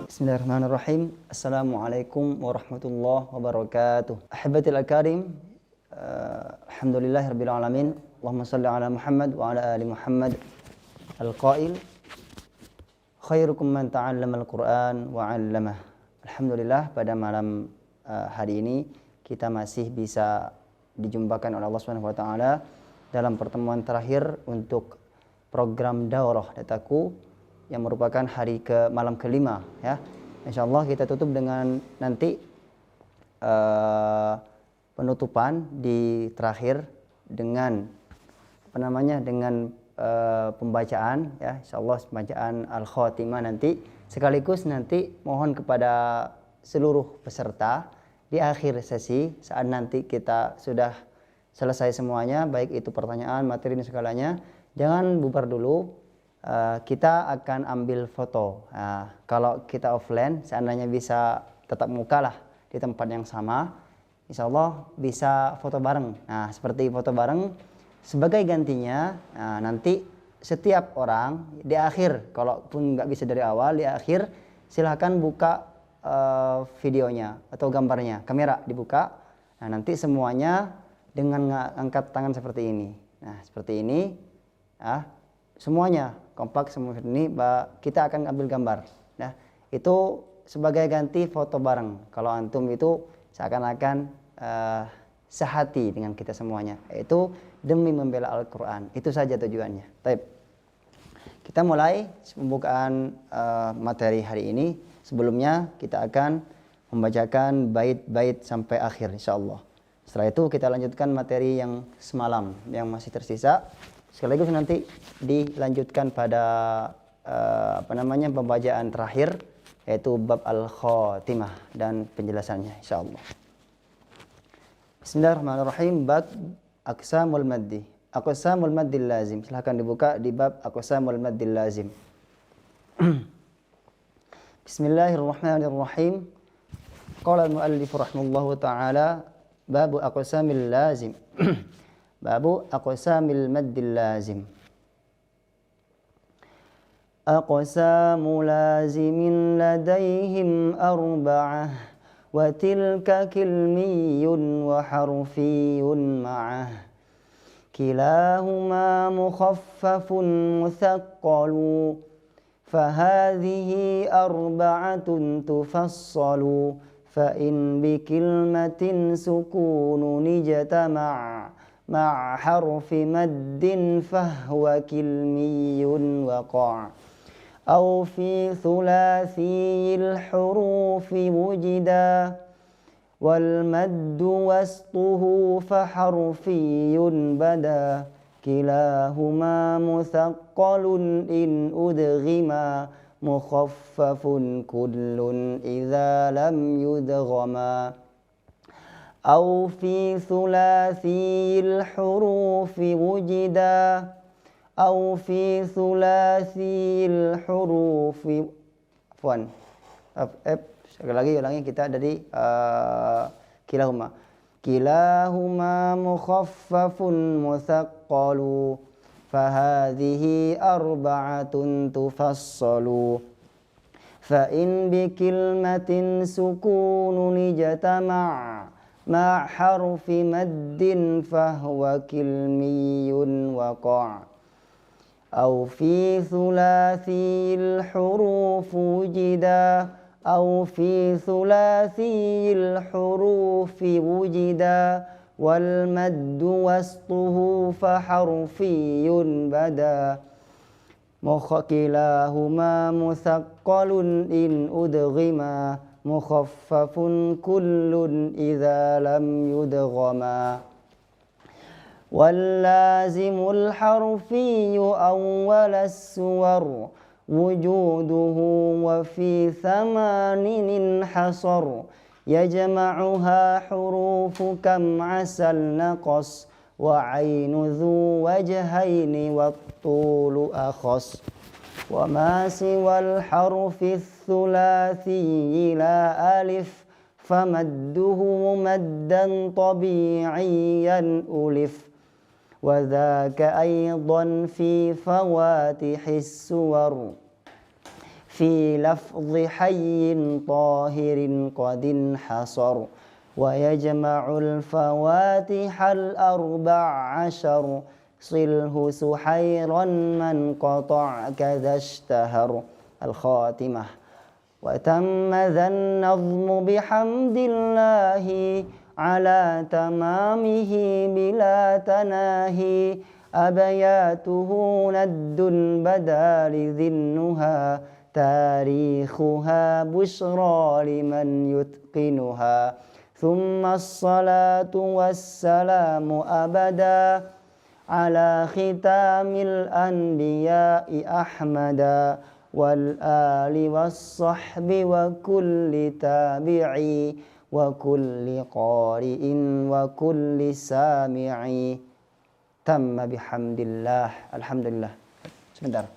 Bismillahirrahmanirrahim. Assalamualaikum warahmatullahi wabarakatuh. Ahibatil akarim, alhamdulillahirabbil alamin. Allahumma shalli ala Muhammad wa ala ali Muhammad. Al-qail khairukum man ta'allama al-Qur'an wa 'allamah. Alhamdulillah, pada malam hari ini kita masih bisa dijumpakan oleh Allah Subhanahu wa taala dalam pertemuan terakhir untuk program daurah dataku yang merupakan malam kelima, ya. Insyaallah kita tutup dengan nanti penutupan di terakhir dengan pembacaan, ya. Insyaallah pembacaan al-khatimah nanti, sekaligus nanti mohon kepada seluruh peserta di akhir sesi saat nanti kita sudah selesai semuanya, baik itu pertanyaan, materi dan segalanya, jangan bubar dulu. Kita akan ambil foto. Kalau kita offline, seandainya bisa tetap muka lah di tempat yang sama, insya Allah bisa foto bareng. Nah, seperti foto bareng, sebagai gantinya, nanti setiap orang di akhir, kalaupun nggak bisa dari awal, di akhir silahkan buka videonya atau gambarnya, kamera dibuka. Nah, nanti semuanya dengan angkat tangan seperti ini. Nah, seperti ini, semuanya kompak semua ini, kita akan ambil gambar. Nah, itu sebagai ganti foto bareng. Kalau antum itu seakan-akan sehati dengan kita semuanya. Itu demi membela Al-Quran. Itu saja tujuannya. Baik. Kita mulai pembukaan materi hari ini. Sebelumnya kita akan membacakan bait-bait sampai akhir insyaallah. Setelah itu kita lanjutkan materi yang semalam yang masih tersisa. Sekaligus nanti dilanjutkan pada pembacaan terakhir, yaitu bab al-khatimah dan penjelasannya insyaallah. Bismillahirrahmanirrahim. Bab aqsamul maddi. Aqsamul maddil lazim. Silakan dibuka di bab aqsamul maddil lazim. Bismillahirrahmanirrahim. Qala al-muallif rahimahullahu taala bab aqsamil lazim. Babu aqsamil maddil lazim. Aqsamu lazimin ladaihim arba'ah wa tilka kilmiyun wa harfiyun ma'ah kilahuma mukhaffafun muthaqqalu fahadhihi arba'atun tufassalu fa in bikilmatin sukunun ijtama'a مع حرف مد فهو كلمي وقع أو في ثلاثي الحروف وجدا والمد وسطه فحرفي بدا كلاهما مثقل إن أدغما مخفف كل إذا لم يدغما أو في ثلاثي الحروف وجدا أو في ثلاثي الحروف sekali lagi ulangi, kita dari kilahuma mukhaffafun muthaqqalu fahadhihi arba'atun tufassalu fa in bikilmatin sukunun ijtama' مع حرف مد فهو كلمي وقع أو في ثلاثي الحروف وجدا أو في ثلاثي الحروف وجدا والمد وسطه فحرفي بدا كلاهما مثقل إن أدغما مخفف كل إذا لم يدغما واللازم الحرفي أول السور وجوده وفي ثمان انحصر يجمعها حروف كم عسل نقص وعين ذو وجهين والطول أخص وما سوى الحرف الثلاثي لا ألف فمده مدا طبيعيا ألف وذاك أيضا في فواتح السور في لفظ حي طاهر قد انحصر ويجمع الفواتح الأربع عشر صله سحيرا من قطع كذا اشتهر. الخاتمة. وتم ذا النظم بحمد الله على تمامه بلا تناهي أبياته ند بدا لذي النهى تاريخها بشرى لمن يتقنها ثم الصلاة والسلام أبدا على ختام الأنبياء أحمدا والآل والصحب وكل تابعي وكل قارئ وكل سامعي. تم بحمد الله. Alhamdulillah. Sebentar.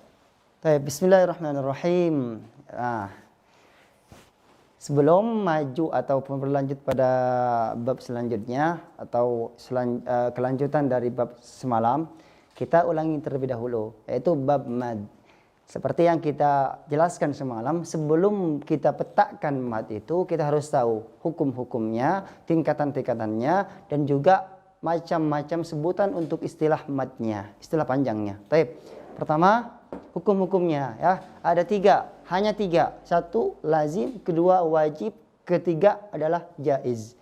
Baik, bismillahirrahmanirrahim. Sebelum maju ataupun berlanjut pada bab selanjutnya atau kelanjutan dari bab semalam, kita ulangi terlebih dahulu, yaitu bab mad. Seperti yang kita jelaskan semalam, sebelum kita petakkan mad itu, kita harus tahu hukum-hukumnya, tingkatan-tingkatannya, dan juga macam-macam sebutan untuk istilah madnya, istilah panjangnya. Baik. Pertama, hukum-hukumnya ya, ada hanya tiga. Satu, lazim, kedua, wajib, ketiga adalah jaiz.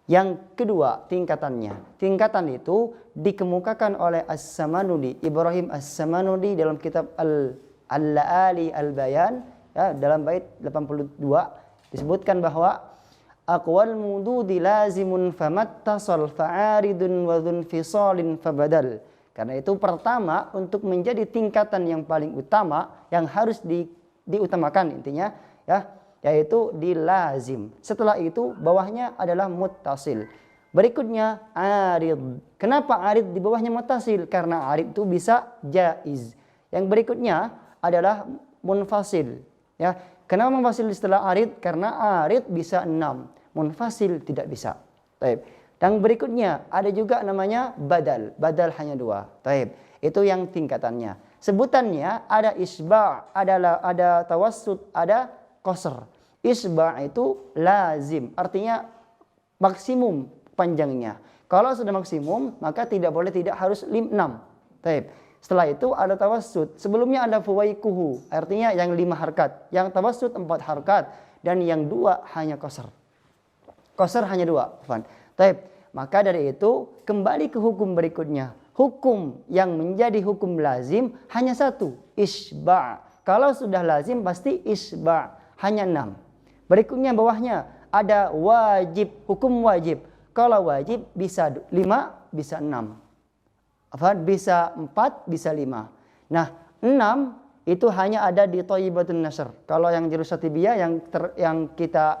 Yang kedua, tingkatannya. Tingkatan itu dikemukakan oleh As-Samanudi, Ibrahim As-Samanudi dalam kitab Al-La'ali Al-Bayan ya, dalam bait 82 disebutkan bahwa aqwal mududi lazimun famattasal fa'aridun wa dzunfisalin fabadal. Karena itu pertama, untuk menjadi tingkatan yang paling utama yang harus diutamakan intinya ya, yaitu di lazim. Setelah itu bawahnya adalah muttasil. Berikutnya arid. Kenapa arid di bawahnya muttasil? Karena arid itu bisa jaiz. Yang berikutnya adalah munfasil ya. Kenapa munfasil setelah arid? Karena arid bisa 6, munfasil tidak bisa. Baik. Dan berikutnya ada juga namanya badal. Badal hanya 2. Baik. Itu yang tingkatannya. Sebutannya ada isba', ada tawassut, ada qasr. Isba' itu lazim, artinya maksimum panjangnya. Kalau sudah maksimum, maka tidak boleh tidak harus 6. Baik. Setelah itu ada tawassut. Sebelumnya ada fuwaikuhu, artinya yang 5 harkat. Yang tawassut 4 harkat. Dan yang 2 hanya qasr. Qasr hanya 2. Baik. Maka dari itu kembali ke hukum berikutnya. Hukum yang menjadi hukum lazim hanya 1, isba'. Kalau sudah lazim pasti isba', hanya 6. Berikutnya bawahnya ada wajib, hukum wajib. Kalau wajib bisa 5, bisa 6. Bisa 4, bisa 5. Nah, 6 itu hanya ada di Thayyibatun Nashr. Kalau yang Jurus Satibiyah yang kita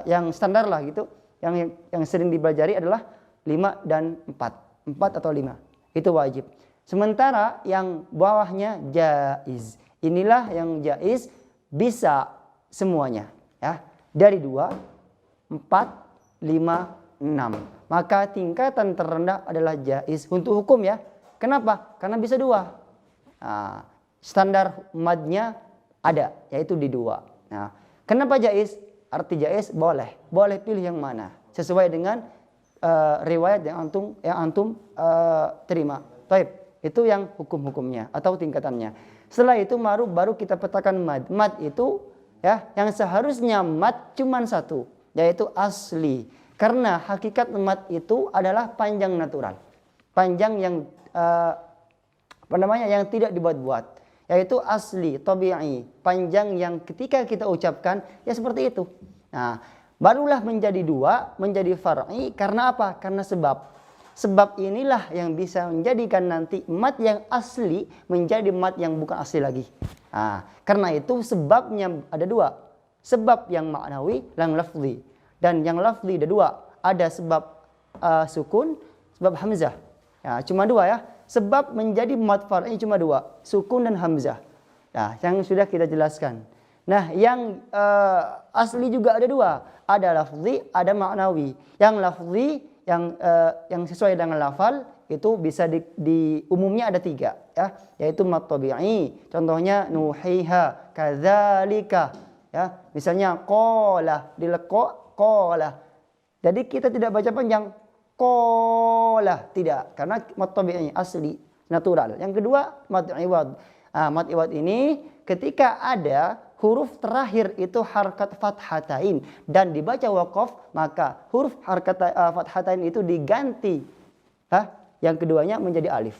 yang standar lah gitu, yang sering dipelajari adalah 5 dan 4. 4 atau 5. Itu wajib. Sementara yang bawahnya jaiz. Inilah yang jaiz, bisa semuanya ya. Dari 2, 4, 5, 6. Maka tingkatan terendah adalah jaiz untuk hukum ya. Kenapa? Karena bisa 2. Nah, standar madnya ada, yaitu di 2. Nah, kenapa jaiz? Arti jaiz boleh pilih yang mana sesuai dengan riwayat yang antum terima. Baik, itu yang hukum-hukumnya atau tingkatannya. Setelah itu baru kita petakan mad. Mad itu ya, yang seharusnya mad cuma 1, yaitu asli. Karena hakikat mad itu adalah panjang natural. Panjang yang yang tidak dibuat-buat, yaitu asli, tabi'i, panjang yang ketika kita ucapkan ya seperti itu. Nah, barulah menjadi 2, menjadi far'i. Karena apa? Karena sebab. Sebab inilah yang bisa menjadikan nanti mad yang asli menjadi mad yang bukan asli lagi. Nah, karena itu sebabnya ada 2. Sebab yang maknawi dan lafzi. Dan yang lafzi ada 2. Ada sebab sukun, sebab hamzah. Ya, cuma 2 ya. Sebab menjadi mad far'i cuma 2. Sukun dan hamzah. Nah, yang sudah kita jelaskan. Nah, yang asli juga ada 2. Ada lafzi, ada maknawi. Yang lafzi yang sesuai dengan lafal itu bisa di umumnya ada 3 ya, yaitu mad tabi'i. Contohnya nuhiha, kadzalika ya. Misalnya qala, dileko qala. Jadi kita tidak baca panjang qala, tidak, karena mad tabi'i asli natural. Yang kedua mad iwad. Mad iwad ini ketika ada huruf terakhir itu harkat fathatain dan dibaca waqaf, maka huruf harkat fathatain itu diganti yang keduanya menjadi alif.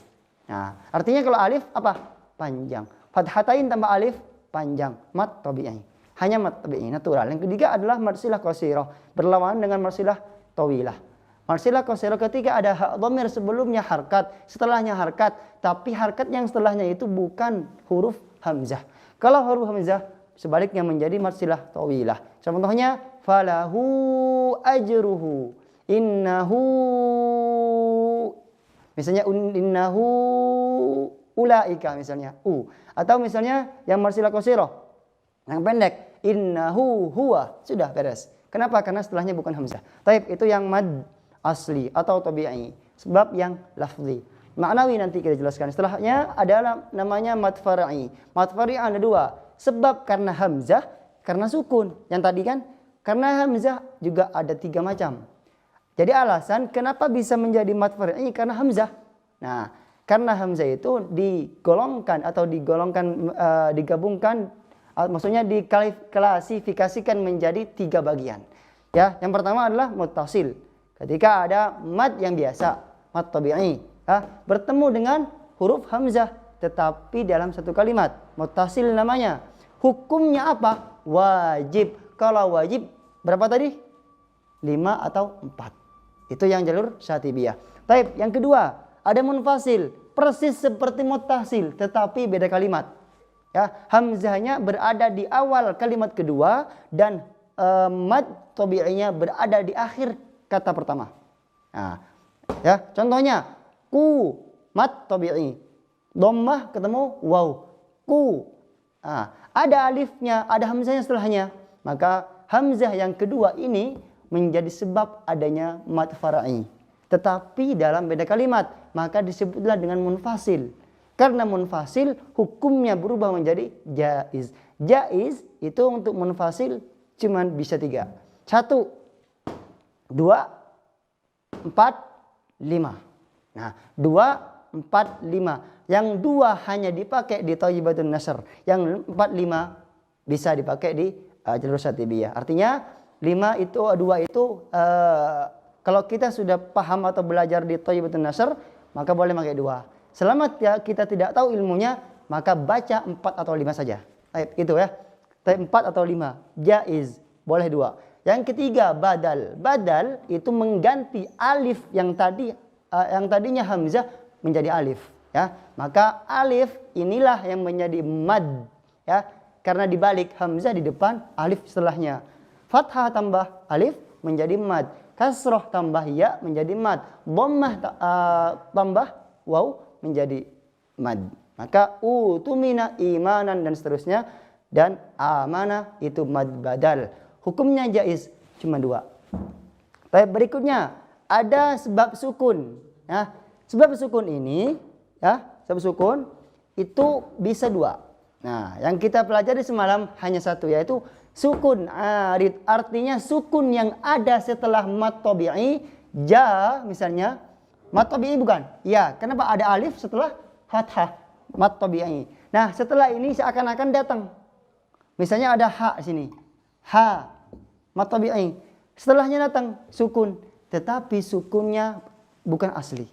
Nah, artinya kalau alif apa? Panjang. Fathatain tambah alif panjang. Mad tabi'i. Hanya mad tabi'i natural. Yang ketiga adalah mad silah qasirah, berlawanan dengan mad silah tawilah. Mad silah qasirah ketika ada hak dhamir sebelumnya harkat, setelahnya harkat, tapi harkat yang setelahnya itu bukan huruf hamzah. Kalau huruf hamzah sebaliknya menjadi mad silah tawilah. Contohnya falahu ajruhu, innahu, misalnya innahu ulaika misalnya atau misalnya yang mad silah qasirah yang pendek innahu huwa, sudah beres. Kenapa? Karena setelahnya bukan hamzah. Taib, itu yang mad asli atau tabi'i, sebab yang lafzi. Maknawi nanti kita jelaskan. Setelahnya adalah namanya mad far'i. Mad far'i ada 2. Sebab karena hamzah, karena sukun. Yang tadi kan karena hamzah juga ada 3 macam. Jadi alasan kenapa bisa menjadi mad far'i karena hamzah. Nah, karena hamzah itu digolongkan atau digabungkan, maksudnya diklasifikasikan menjadi 3 bagian. Ya, yang pertama adalah muttasil. Ketika ada mad yang biasa, mad tabi'i, bertemu dengan huruf hamzah tetapi dalam satu kalimat, muttasil namanya. Hukumnya apa? Wajib. Kalau wajib berapa tadi? 5 atau 4. Itu yang jalur syatibiyah. Baik, yang kedua, ada munfasil, persis seperti muttasil tetapi beda kalimat. Ya, hamzahnya berada di awal kalimat kedua dan mad tabi'inya berada di akhir kata pertama. Nah, ya, contohnya ku, mad tabi'i, dhammah ketemu waw, ku. Ada alifnya, ada hamzahnya setelahnya, maka hamzah yang kedua ini menjadi sebab adanya mad far'i. Tetapi dalam beda kalimat, maka disebutlah dengan munfasil. Karena munfasil hukumnya berubah menjadi jaiz. Jaiz itu untuk munfasil cuman bisa 3. 1, 2, 4, 5. Nah, 2, 4, 5. Yang 2 hanya dipakai di thayyibatun nasr. Yang 4, 5 bisa dipakai di jalur syatibiyah. Artinya 5 itu, 2 itu kalau kita sudah paham atau belajar di thayyibatun nasr, maka boleh pakai 2. Selama kita tidak tahu ilmunya, maka baca 4 atau 5 saja. Itu ya. 4 atau 5. Jaiz. Boleh 2. Yang ketiga badal. Badal itu mengganti alif yang tadinya hamzah menjadi alif. Ya. Maka alif inilah yang menjadi mad. Ya. Karena dibalik hamzah di depan, alif setelahnya. Fathah tambah alif menjadi mad. Kasroh tambah ya menjadi mad. Dhammah tambah waw menjadi mad. Maka utumina imanan dan seterusnya, dan amanah itu mad badal. Hukumnya jaiz cuma 2. Tapi berikutnya ada sebab sukun. Ya, sebab sukun ini, ya, sebab sukun itu bisa 2. Nah, yang kita pelajari semalam hanya 1, yaitu sukun arid. Artinya sukun yang ada setelah mad tabi'i. Ja misalnya, mad tabi'i bukan? Ya, kenapa ada alif setelah fathah? Mad tabi'i. Nah, setelah ini seakan-akan datang. Misalnya ada ha sini. Ha, mad tabi'i. Setelahnya datang sukun, tetapi sukunnya bukan asli.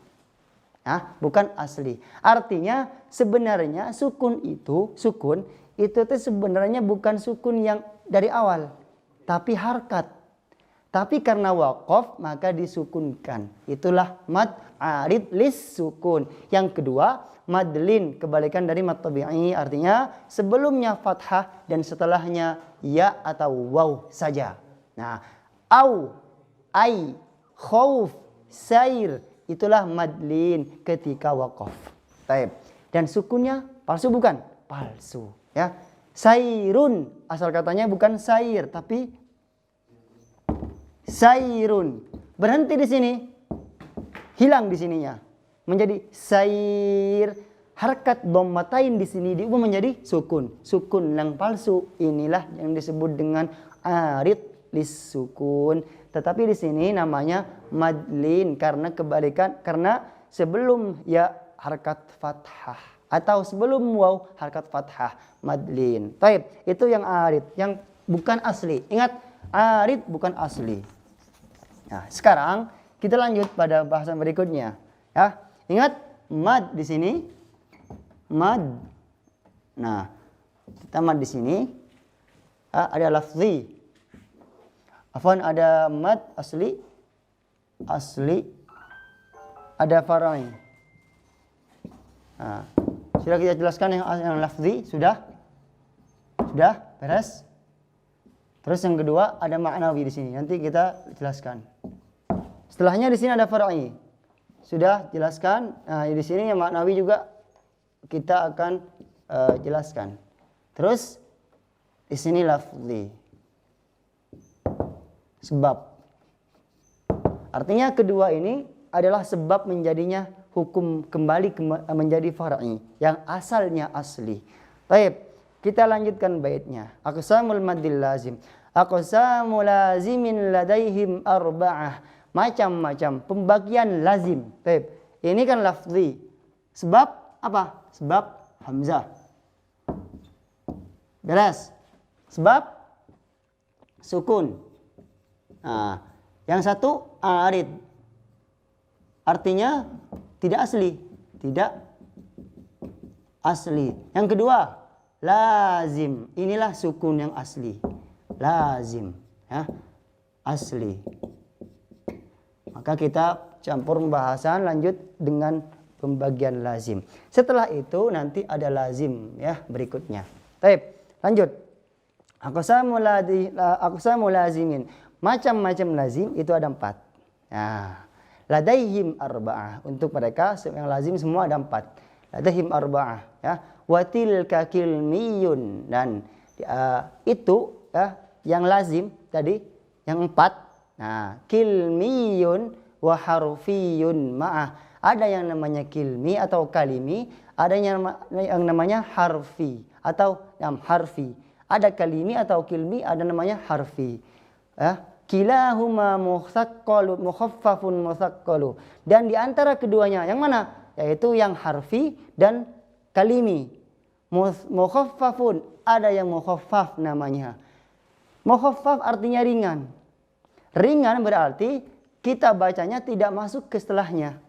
Bukan asli. Artinya sebenarnya sukun itu sebenarnya bukan sukun yang dari awal, tapi harkat. Tapi karena waqaf maka disukunkan. Itulah mad arid lis sukun. Yang kedua, madlin, kebalikan dari mad tabi'i, artinya sebelumnya fathah dan setelahnya ya atau waw saja. Nah, au, ai, khauf, sair, itulah madlin ketika waqaf. Taib. Dan sukunnya palsu bukan? Palsu, ya. Sairun, asal katanya bukan sair tapi sairun. Berhenti di sini. Hilang di sininya. menjadi sair. Harkat dhammatain di sini diubah menjadi sukun. Sukun yang palsu inilah yang disebut dengan arid lis-sukun. Tetapi di sini namanya madlin karena kebalikan, karena sebelum ya harkat fathah atau sebelum waw harkat fathah, madlin. Taib, itu yang arid, yang bukan asli. Ingat, arid bukan asli. Nah, sekarang kita lanjut pada bahasan berikutnya. Ya, ingat mad di sini. Mad. Nah, kita mad di sini ada lafzi. Afwan, ada mad asli. Ada far'i. Nah, sudah kita jelaskan yang lafzi, sudah beres. Terus yang kedua ada ma'nawi di sini. Nanti kita jelaskan. Setelahnya di sini ada far'i. Sudah jelaskan. Nah, di sini yang ma'nawi juga kita akan jelaskan. Terus di sini lafzi. Sebab. Artinya kedua ini adalah sebab menjadinya hukum kembali menjadi far'i yang asalnya asli. Baik, kita lanjutkan baitnya. Aqsamul maddil lazim. Aqsamul lazimin ladaihim arba'ah. Macam-macam pembagian lazim. Baik, ini kan lafzi. Sebab apa? Sebab hamzah. Beres. Sebab sukun. Nah, yang satu arid. Artinya tidak asli. Tidak asli. Yang kedua lazim. Inilah sukun yang asli. Lazim. Ya. Asli. Maka kita campur pembahasan lanjut dengan pembagian lazim. Setelah itu nanti ada lazim ya berikutnya. Baik, lanjut. Aqsamul lazimin. Macam-macam lazim itu ada 4. Nah, ladaihim arba'ah. Untuk mereka yang lazim semua ada 4. Ladaihim arba'ah ya. Wa tilka kilmiyun, dan itu ya yang lazim tadi yang 4. Nah, kilmiyun wa harfiyun ma'ah. Ada yang namanya kilmi atau kalimi, ada yang namanya harfi atau harfi. Ada kalimi atau kilmi, ada namanya harfi. Ya, kilahuma musaqqalu mukhaffafun musaqqalu. Dan di antara keduanya yang mana? Yaitu yang harfi dan kalimi. Mukhaffafun, ada yang mukhaffaf namanya. Mukhaffaf artinya ringan. Ringan berarti kita bacanya tidak masuk ke setelahnya.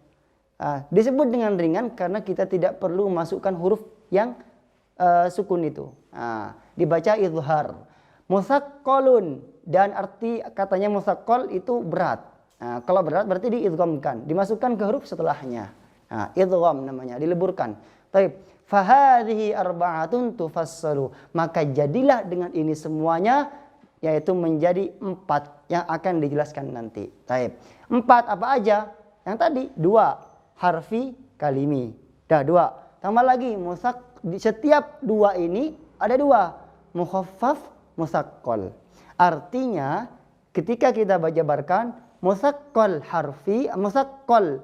Disebut dengan ringan karena kita tidak perlu masukkan huruf yang sukun itu. Dibaca izhar. Musaqqalun, dan arti katanya musaqqal itu berat. Kalau berat berarti diidghamkan, dimasukkan ke huruf setelahnya. Idgham namanya, dileburkan. Baik, fahadhihi arba'atun tufassalu. Maka jadilah dengan ini semuanya, yaitu menjadi 4 yang akan dijelaskan nanti. Baik. 4 apa aja? Yang tadi 2 harfi kalimi. Dah 2. Tambah lagi di setiap 2 ini ada 2. Mukhaffaf, musaqqal. Artinya ketika kita jabarkan musaqqal harfi, musaqqal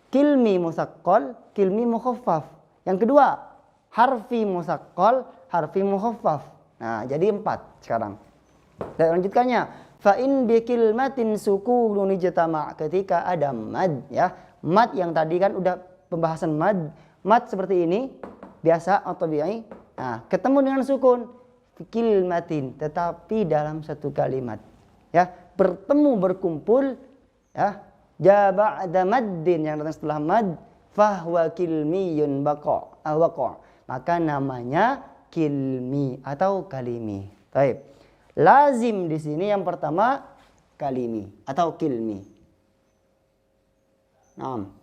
kilmi musaqqal, kilmi mukhaffaf. Yang kedua harfi musaqqal, harfi mukhaffaf. Nah, jadi 4 sekarang. Dan lanjutkannya. Fa in bi kilmatin sukunun ijtama', ketika ada mad ya. Mad yang tadi kan udah pembahasan mad. Mad seperti ini biasa atau tabi'i. Nah, ketemu dengan sukun kilmatin, tetapi dalam satu kalimat. Ya, bertemu berkumpul ya. Ja ba'da maddin, yang datang setelah mad, fahwa kilmiyun waqa. Maka namanya kilmi atau kalimi. Baik. Lazim di sini yang pertama kalimi atau kilmi. Naam.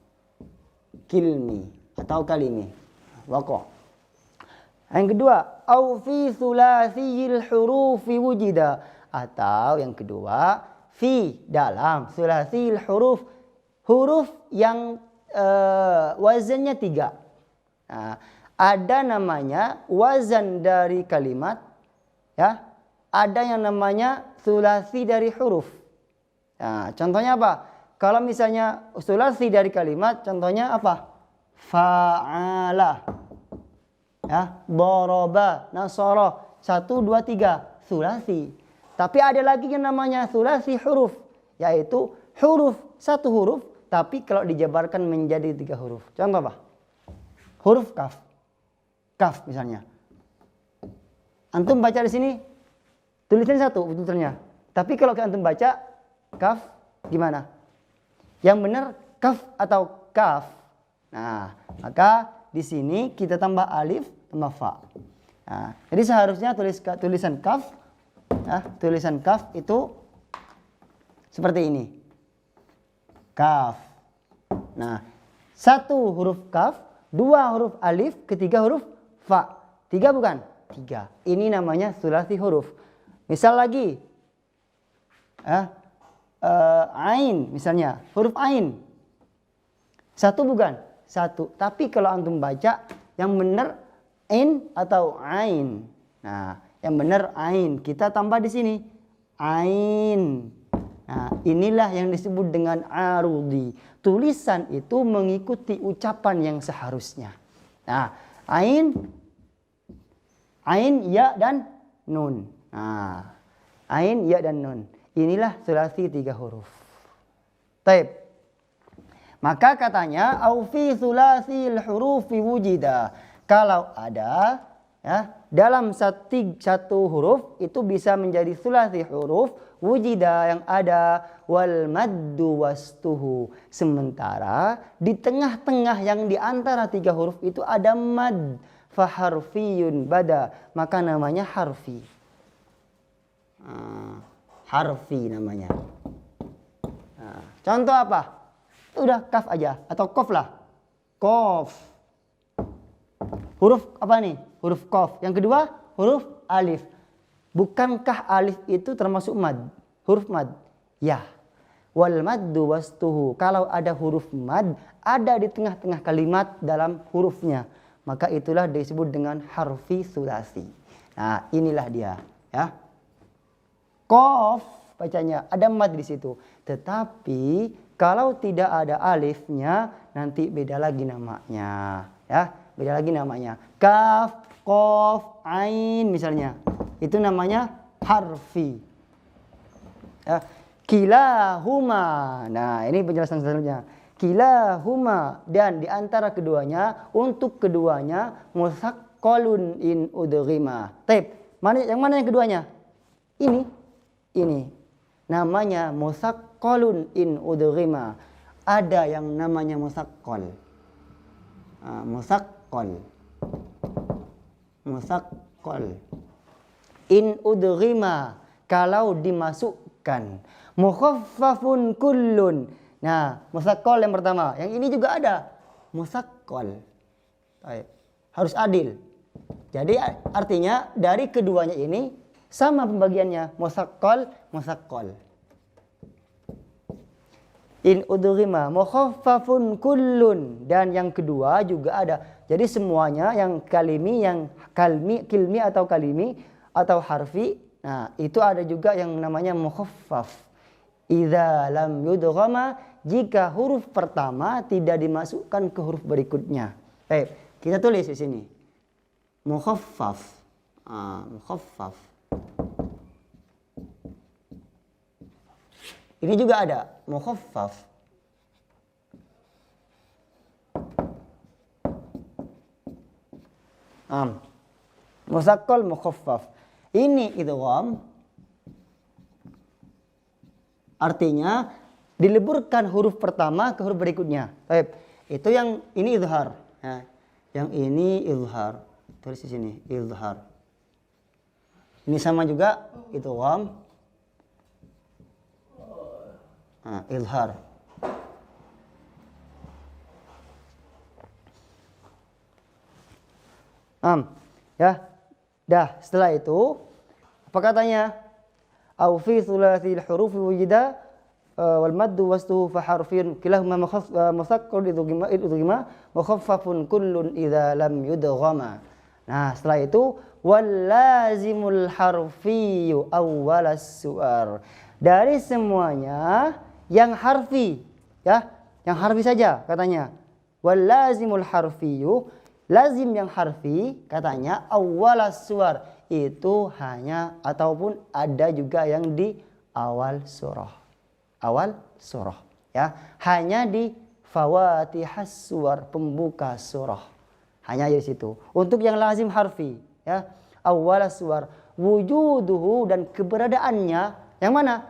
Kilmi atau kalimi. Waqa. Yang kedua, au fi thulathiyil hurufi wujida, atau yang kedua fi dalam thulathiyil huruf yang wazannya 3. Nah, ada namanya wazan dari kalimat ya. Ada yang namanya thulathi dari huruf. Nah, contohnya apa? Kalau misalnya sulasi dari kalimat, contohnya apa? Fa'ala. Ya, doroba, nasara, 1, 2, 3, sulasi. Tapi ada lagi yang namanya sulasi huruf, yaitu huruf, 1 huruf, tapi kalau dijabarkan menjadi 3 huruf. Contoh apa? Huruf kaf. Kaf misalnya. Antum baca di sini, tulisan 1 betulnya. Tapi kalau antum baca kaf, gimana? Yang benar kaf atau kaf. Nah, maka di sini kita tambah alif, tambah fa. Nah, jadi seharusnya tulisan kaf, tulisan kaf itu seperti ini. Kaf. Nah, 1 huruf kaf, 2 huruf alif, ketiga huruf fa. 3 bukan? 3. Ini namanya sulasi huruf. Misal lagi, ain misalnya, huruf ain. 1 bukan? 1. Tapi kalau antum baca yang benar in atau ain. Nah, yang benar ain. Kita tambah di sini ain. Nah, inilah yang disebut dengan arudi. Tulisan itu mengikuti ucapan yang seharusnya. Nah, ain, ya dan nun. Nah, ain, ya dan nun. Inilah sulasi 3 huruf. Taib. Maka katanya au fi sulasil hurufi wujida. Kalau ada dalam satu huruf itu bisa menjadi sulasi huruf wujida yang ada wal maddu wastuhu. Sementara di tengah-tengah yang di antara 3 huruf itu ada mad faharfiyun bada, maka namanya harfi. Harfi namanya. Nah, contoh apa? Udah kaf aja atau kof lah. Kof. Huruf apa nih? Huruf kof. Yang kedua huruf alif. Bukankah alif itu termasuk mad? Huruf mad? Ya. Wal maddu wastuhu. Kalau ada huruf mad ada di tengah-tengah kalimat dalam hurufnya, maka itulah disebut dengan harfi sulasi. Nah, inilah dia, ya. Kof bacanya ada mad di situ. Tetapi kalau tidak ada alifnya nanti beda lagi namanya, ya. Beda lagi namanya. Kaf, kof, ain misalnya. Itu namanya harfi. Ya. Kilahuma. Nah, ini penjelasan selanjutnya. Kilahuma, dan di antara keduanya, untuk keduanya musaqqalun in udghima. Taib. Yang mana yang keduanya? Ini. Namanya musaqqalun in udghima. Ada yang namanya musaqqal. Musaqqal. In udghima, kalau dimasukkan. Mukhaffafun kullun. Nah, musaqqal yang pertama. Yang ini juga ada. Musaqqal. Harus adil. Jadi artinya dari keduanya ini sama pembagiannya. Musaqqal, musaqqal. In udghima mukhaffafun kullun. Dan yang kedua juga ada. Jadi semuanya yang kalimi, yang kilmi atau kalimi atau harfi. Nah, itu ada juga yang namanya mukhaffaf. Idza lam yudghama, jika huruf pertama tidak dimasukkan ke huruf berikutnya. Kita tulis di sini. Mukhaffaf. Mukhaffaf. Ini juga ada mukhaffaf. Musaqqal mukhaffaf. Ini idgham. Artinya dileburkan huruf pertama ke huruf berikutnya. Itu yang ini izhar. Ya. Yang ini izhar. Tulis di sini izhar. Ini sama juga idgham. Izhar. Ya. Dah, setelah itu apa katanya? Au fi thulathil huruf wujida wal maddu wastuhu fa harfin kilahuma musaqqal idghima mukhaffafun kullun idza lam yudghama. Nah, setelah itu wal lazimul harfiyyu awwalas su'ar. Dari semuanya yang harfi, ya, yang harfi saja katanya. Wal lazimul harfiyu, lazim yang harfi katanya awwalas suwar, itu hanya ataupun ada juga yang di awal surah. Awal surah, ya. Hanya di fawatihas suwar, pembuka surah. Hanya di situ. Untuk yang lazim harfi, ya, awwalas suwar, wujuduhu dan keberadaannya yang mana?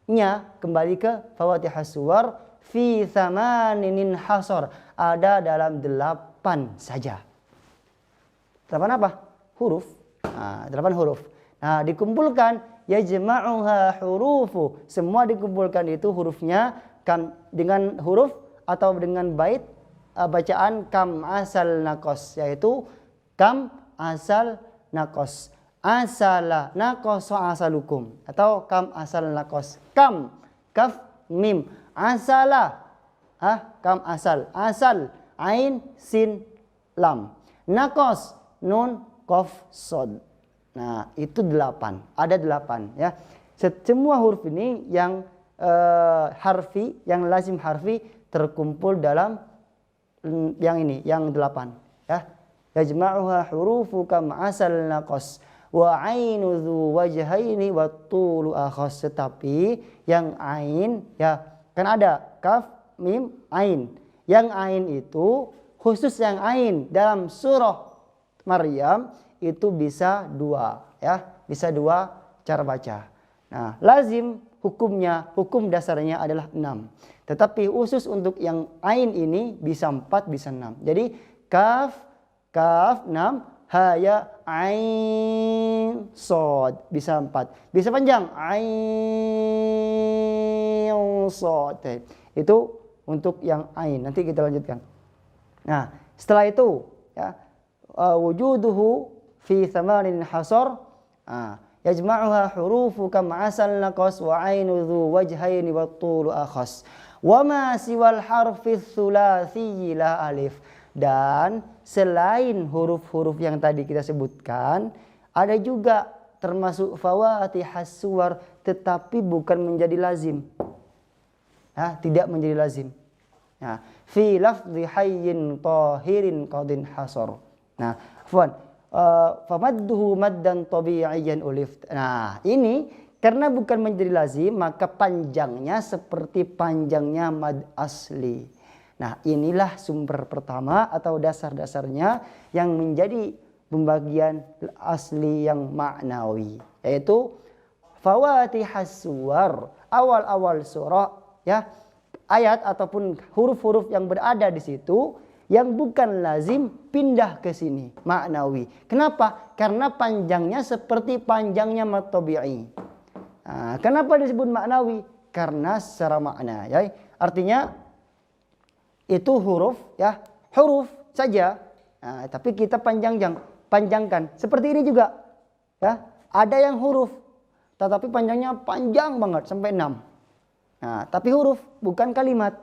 Nya kembali ke fawatihas suwar fi thamaninin hasor, ada dalam 8 saja. 8 apa? Huruf. Nah, 8 huruf. Nah, dikumpulkan yajma'uha hurufu, semua dikumpulkan itu hurufnya kan dengan huruf atau dengan bait bacaan kam asal nakos, yaitu kam asal nakos, asala nakos asalukum, atau kam asal nakos. Kam kaf mim, asala kam asal ain sin lam, nakos nun kof sod. Nah, itu 8, ada 8 ya. Semua huruf ini yang harfi, yang lazim harfi terkumpul dalam yang ini, yang 8 ya. Yajma'uha hurufu kam asal naqas wa ainu dzu wajhaini wa tulu akhas. Tetapi yang ain ya, kan ada kaf mim ain. Yang ain itu khusus yang ain dalam surah Maryam itu bisa 2 ya, bisa 2 cara baca. Nah, lazim hukumnya, hukum dasarnya adalah 6. Tetapi khusus untuk yang ain ini bisa 4, bisa 6. Jadi kaf 6, ha ya ain sod bisa 4. Bisa panjang ain sod. Itu untuk yang ain. Nanti kita lanjutkan. Nah, setelah itu ya, wujuduhu fi thamanin hasar, yajma'uha hurufu kam asal naqas wa ainu dzu wajhaini wa tulu akhas. Wa ma siwal harfi tsulatsyi la alif. Dan selain huruf-huruf yang tadi kita sebutkan, ada juga termasuk fawatihas suwar tetapi bukan menjadi lazim. Ya, tidak menjadi lazim. Ya, fi lafdhi hayyin tahirin qadin hasar. Nah, afwan, famadduhu maddan tabi'iyyan ulif. Nah, ini karena bukan menjadi lazim, maka panjangnya seperti panjangnya mad asli. Nah, inilah sumber pertama atau dasar-dasarnya yang menjadi pembagian asli yang maknawi, yaitu fawatihas suwar, awal-awal surah ya, ayat ataupun huruf-huruf yang berada di situ yang bukan lazim pindah ke sini maknawi. Kenapa? Karena panjangnya seperti panjangnya mad tabi'i. Nah, kenapa disebut maknawi? Karena secara makna ya. Artinya itu huruf ya, huruf saja. Nah, tapi kita panjangkan. Seperti ini juga. Ya, ada yang huruf tetapi panjangnya panjang banget sampai 6. Nah, tapi huruf bukan kalimat.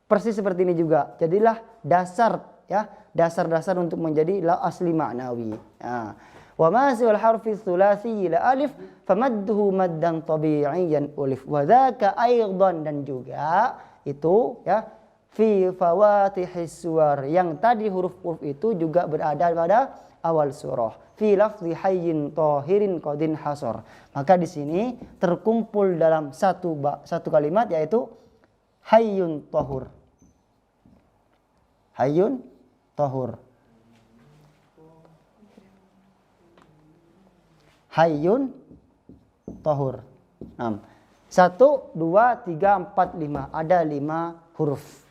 Persis seperti ini juga. Jadilah dasar ya, dasar-dasar untuk menjadi la asli maknawi. Nah, wa ma siwal harfi tsulatsyi la alif famadduhu maddan tabi'iyyan ulif. Wa dzaka aidan, dan juga itu ya fi fawatihis suwar, yang tadi huruf-huruf itu juga berada pada awal surah. Fi lafdhi hayyin tahirin qadin hasar. Maka di sini terkumpul dalam satu kalimat, yaitu hayyun tahur. Hayyun tahur. Hayyun tahur. 1, 2, 3, 4, 5. Ada 5 huruf.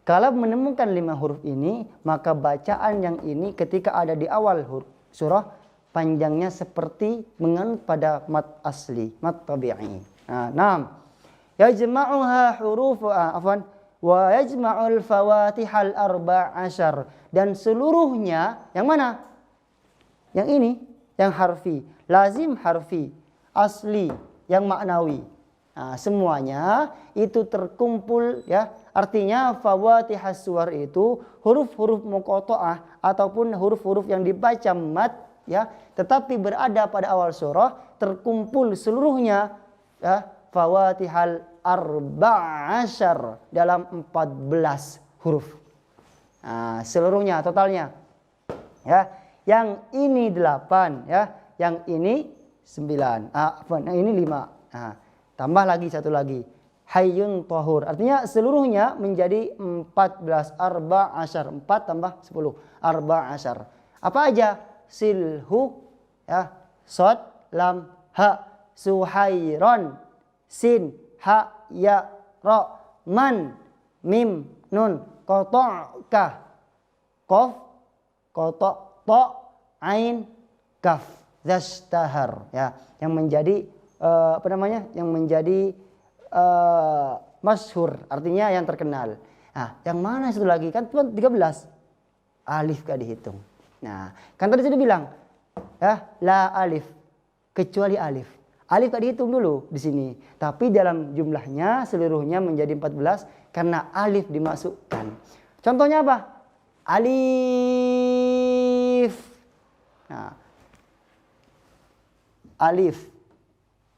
Kalau menemukan 5 huruf ini, maka bacaan yang ini ketika ada di awal surah, panjangnya seperti menganut pada mad asli, mad tabi'i. Nah, yajma'uha huruf wa yajma'ul fawatihal arba'asyar, dan seluruhnya yang mana? Yang ini, yang harfi, lazim harfi, asli, yang maknawi. Nah, semuanya itu terkumpul ya. Artinya fawatihas suwar itu huruf-huruf muqatta'ah ataupun huruf-huruf yang dibaca mad ya, tetapi berada pada awal surah, terkumpul seluruhnya ya, fawatihal arba'asyar dalam 14 huruf. Nah, seluruhnya totalnya. Ya, yang ini 8 ya, yang ini 9. Yang ini 5. Nah, tambah lagi satu lagi. Hayyun Thahur. Artinya seluruhnya menjadi 14 arba'asyar. 4 tambah 10. Arba'asyar. Apa aja? Silhu ya, Shad, Lam, Ha, Suhairon, Sin, Ha, Ya, Ra, Man, Mim, Nun, Qata'ka, Qaf, Qata', Ta, Ain, Kaf, Zashtahar ya, yang menjadi yang menjadi masyhur, artinya yang terkenal. Nah, yang mana satu lagi? Kan cuma 13. Alif gak dihitung. Nah, kan tadi sudah bilang ya, la alif, kecuali alif. Alif gak dihitung dulu di sini. Tapi dalam jumlahnya seluruhnya menjadi 14 karena alif dimasukkan. Contohnya apa? Alif. Nah, alif.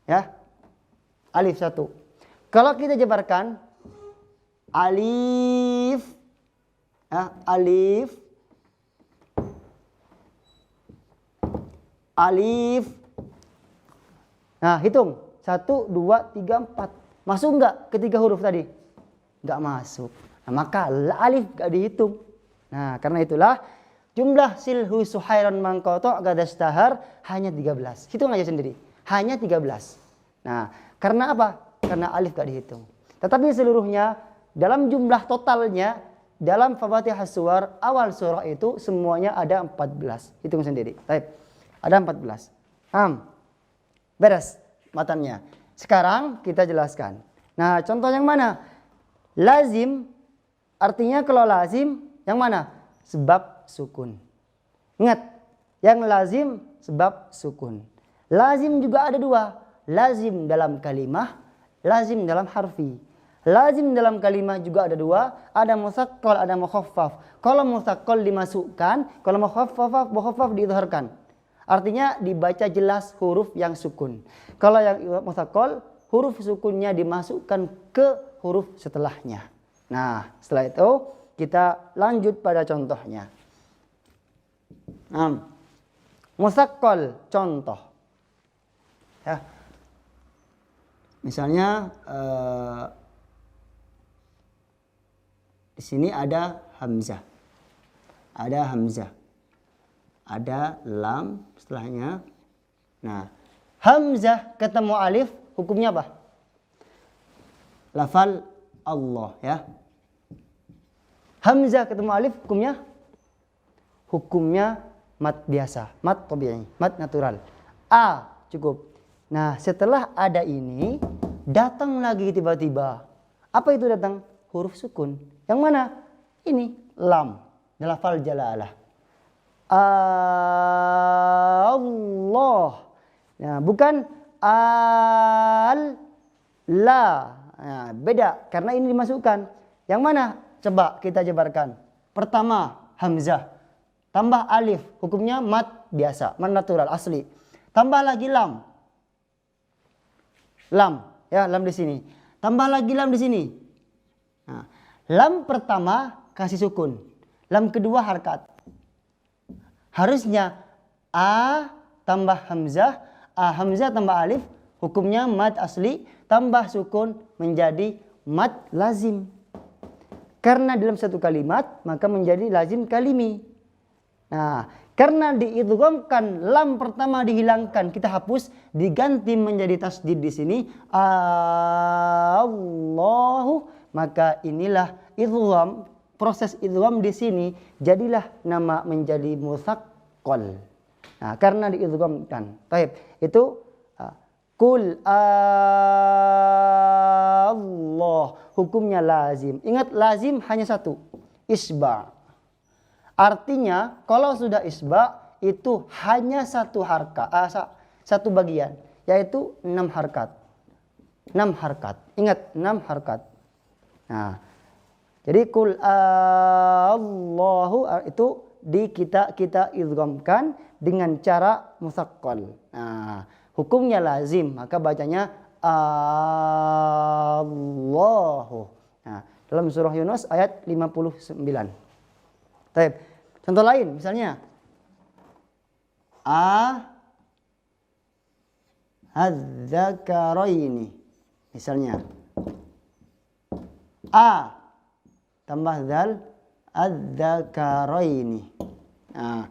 Ya. Alif 1. Kalau kita jabarkan alif ya, alif, alif. Nah, hitung. 1, 2, 3, 4. Masuk enggak ketiga huruf tadi? Enggak masuk. Nah, maka alif enggak dihitung. Nah, karena itulah jumlah silhu suhairon mangkoto gadastahar hanya 13. Hitung aja sendiri. Hanya 13. Nah, karena apa? Karena alif enggak dihitung. Tetapi seluruhnya dalam jumlah totalnya dalam Fafatihas Suwar awal surah itu semuanya ada 14. Hitung sendiri. Baik. Ada 14. Beres matannya. Sekarang kita jelaskan. Nah, contoh yang mana? Lazim, artinya kalau lazim yang mana? Sebab sukun. Ingat, yang lazim sebab sukun. Lazim juga ada 2. Lazim dalam kalimah, lazim dalam harfi. Lazim dalam kalimah juga ada 2. Ada musaqqal, ada mukhaffaf. Kalau musaqqal dimasukkan, kalau mukhaffaf diidharkan. Artinya dibaca jelas huruf yang sukun. Kalau yang musaqqal, huruf sukunnya dimasukkan ke huruf setelahnya. Nah, setelah itu kita lanjut pada contohnya. Musaqqal contoh. Ya. Misalnya di sini ada hamzah. Ada hamzah. Ada lam setelahnya. Nah, hamzah ketemu alif hukumnya apa? Lafal Allah ya. Hamzah ketemu alif hukumnya? Hukumnya mat biasa, mat tabi'i, mat natural. A cukup. Nah, setelah ada ini datang lagi tiba-tiba. Apa itu datang? Huruf sukun. Yang mana? Ini lam. Lafal jalalah. Allah. Nah, bukan al la. Nah, beda karena ini dimasukkan. Yang mana? Coba kita jabarkan. Pertama, hamzah. Tambah alif, hukumnya mat biasa, mat natural asli. Tambah lagi lam. Lam, ya, lam di sini. Tambah lagi lam di sini. Nah, lam pertama kasih sukun. Lam kedua harkat. Harusnya a tambah hamzah, a hamzah tambah alif, hukumnya mad asli, tambah sukun menjadi mad lazim. Karena dalam satu kalimat maka menjadi lazim kalimi. Nah, karena diidghamkan lam pertama dihilangkan, kita hapus, diganti menjadi tasdid di sini Allahu, maka inilah idgham. Proses idgham di sini jadilah nama menjadi musaqqal. Nah, karena diidghamkan. Baik, itu kul Allah, hukumnya lazim. Ingat, lazim hanya satu, isba. Artinya kalau sudah isba itu hanya satu harkat, satu bagian, yaitu 6 harkat. 6 harkat. Ingat, 6 harkat. Nah, jadi kul Allahu itu kita idghamkan dengan cara musaqqal. Nah, hukumnya lazim, maka bacanya Allahu. Nah, dalam surah Yunus ayat 59. Baik. Contoh lain misalnya az-zakaraini. Misalnya a tambah zal az-zakaraini. Nah,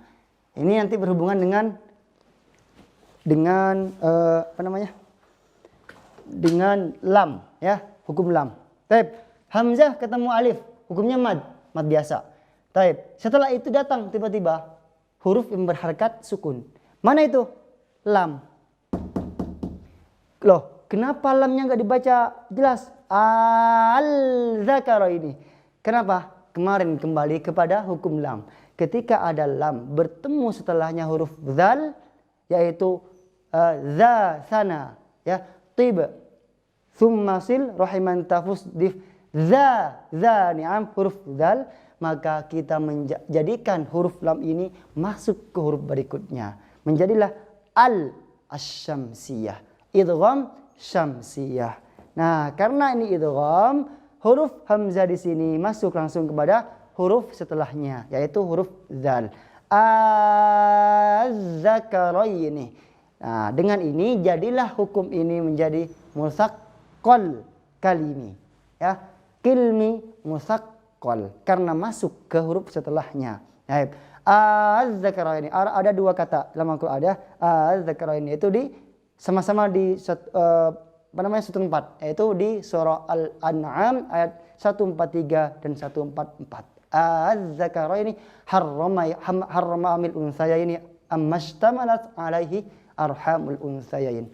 ini nanti berhubungan dengan apa namanya? Dengan lam ya, hukum lam. Baik, hamzah ketemu alif, hukumnya mad biasa. Baik, setelah itu datang tiba-tiba huruf yang berharakat sukun. Mana itu? Lam. Loh, kenapa lamnya nggak dibaca jelas? Al-zakara ini. Kenapa? Kemarin kembali kepada hukum lam. Ketika ada lam bertemu setelahnya huruf zal, yaitu za sana ya, tib thumma sil rahiman tafus dif za ni'am huruf zal, maka kita menjadikan huruf lam ini masuk ke huruf berikutnya, menjadilah al asyamsiyah, idgham syamsiyah. Nah, karena ini idgham, huruf hamzah di sini masuk langsung kepada huruf setelahnya, yaitu huruf zal. Az-zakaraini. Nah, dengan ini jadilah hukum ini menjadi musaqqal kalimi. Ya, kilmi musaqqal karena masuk ke huruf setelahnya. Baik. Az-zakaraini. Ada dua kata dalam Al-Qur'an ada az-zakaraini, itu di sama-sama di apa namanya satu tempat, yaitu di surah Al-An'am ayat 143 dan 144. Az-zakaraini harrama amil unsayaini ammashtamalat alaihi arhamul unsayain.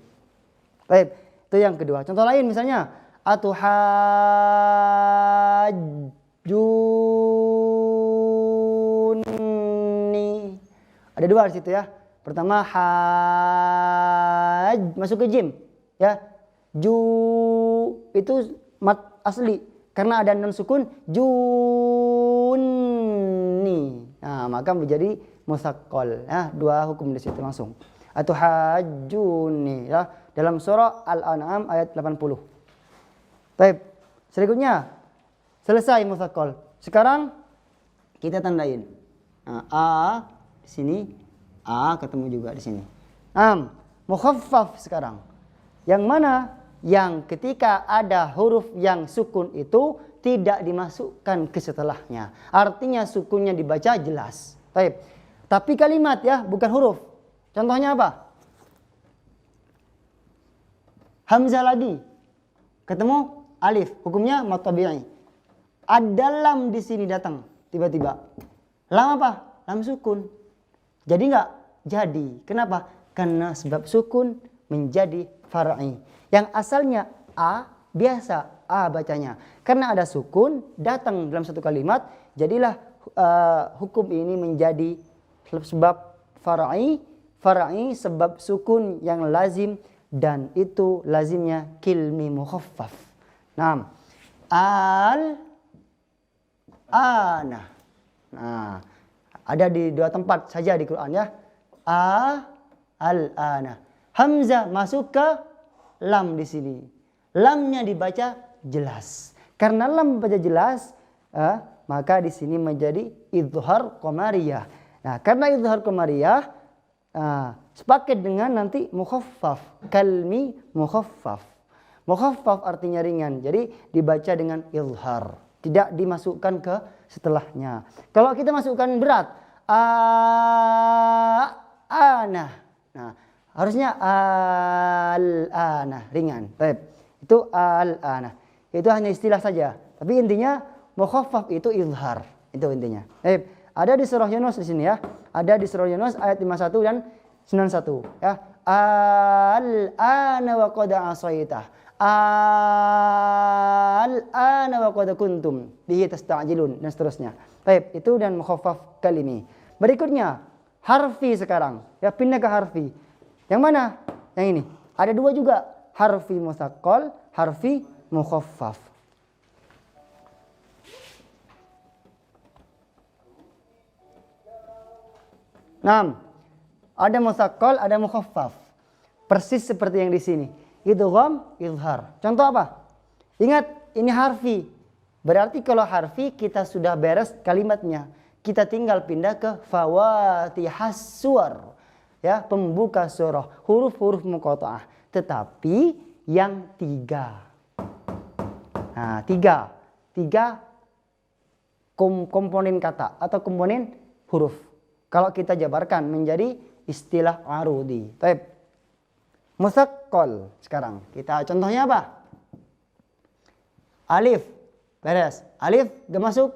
Baik, itu yang kedua. Contoh lain misalnya atuhajjuni. Ada dua di situ ya. Pertama haj masuk ke jim ya. Ju itu mat asli karena ada nun sukun junni. Nah, maka menjadi musaqqal ya, dua hukum di situ langsung. Atau hajjuni ya, dalam surah Al-An'am ayat 80. Baik, selanjutnya selesai musaqqal. Sekarang kita tandain. Nah, a di sini, a ketemu juga di sini. Mukhaffaf sekarang. Yang mana? Yang ketika ada huruf yang sukun itu tidak dimasukkan ke setelahnya. Artinya sukunnya dibaca jelas. Baik. Tapi kalimat ya, bukan huruf. Contohnya apa? Hamzah lagi. Ketemu alif. Hukumnya mad tabi'i. Ada lam di sini datang tiba-tiba. Lam apa? Lam sukun. Jadi enggak? Jadi. Kenapa? Karena sebab sukun menjadi far'i. Yang asalnya a biasa a bacanya. Karena ada sukun datang dalam satu kalimat, jadilah hukum ini menjadi sebab far'i. Far'i sebab sukun yang lazim, dan itu lazimnya kilmi mukhaffaf. Naam. Al-ana. Nah, ada di dua tempat saja di Quran ya. Al-ana. Hamzah masuk ke lam di sini. Lamnya dibaca jelas. Karena lam baca jelas, maka di sini menjadi izhar qamariyah. Nah, karena izhar qamariyah sepaket dengan nanti mukhaffaf, kalmi mukhaffaf. Mukhaffaf artinya ringan. Jadi dibaca dengan izhar, tidak dimasukkan ke setelahnya. Kalau kita masukkan berat, ana. Nah, harusnya al-ana, ringan. Baik. Itu al-ana. Itu hanya istilah saja. Tapi intinya mukhaffaf itu izhar. Itu intinya. Baik. Ada di surah Yunus di sini ya. Ada di surah Yunus ayat 51 dan 91 ya. Al-ana wa qad asaita. Al-ana wa qad kuntum bihi tasta'jilun dan seterusnya. Baik, itu dan mukhaffaf kalimi. Berikutnya harfi sekarang. Ya, pindah ke harfi. Yang mana? Yang ini. Ada dua juga. Harfi musaqqal, harfi mukhaffaf. Ada musaqqal, ada mukhaffaf. Persis seperti yang di sini. idgham, izhar. Contoh apa? Ingat, ini harfi. Berarti kalau harfi kita sudah beres kalimatnya. Kita tinggal pindah ke fawatihas suwar. Ya, pembuka surah, huruf-huruf muqatta'ah. Tetapi yang 3. Nah, 3 komponen kata atau komponen huruf. Kalau kita jabarkan menjadi istilah arudi. Baik. Musaqqal. Sekarang kita contohnya apa? Alif. Beres. Alif gak masuk.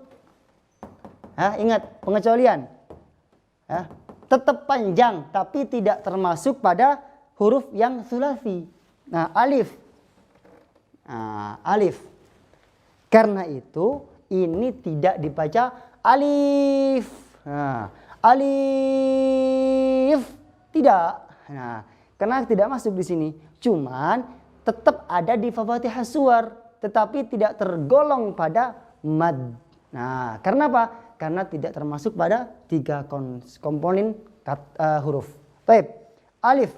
Ingat pengecualian. Tetap panjang tapi tidak termasuk pada huruf yang sulasi. Nah, alif. Alif. Karena itu ini tidak dibaca alif. Alif tidak. Nah, karena tidak masuk di sini. Cuman tetap ada di fawathihas suwar, tetapi tidak tergolong pada mad. Nah, karena apa? Karena tidak termasuk pada 3 komponen huruf. Baik. Alif.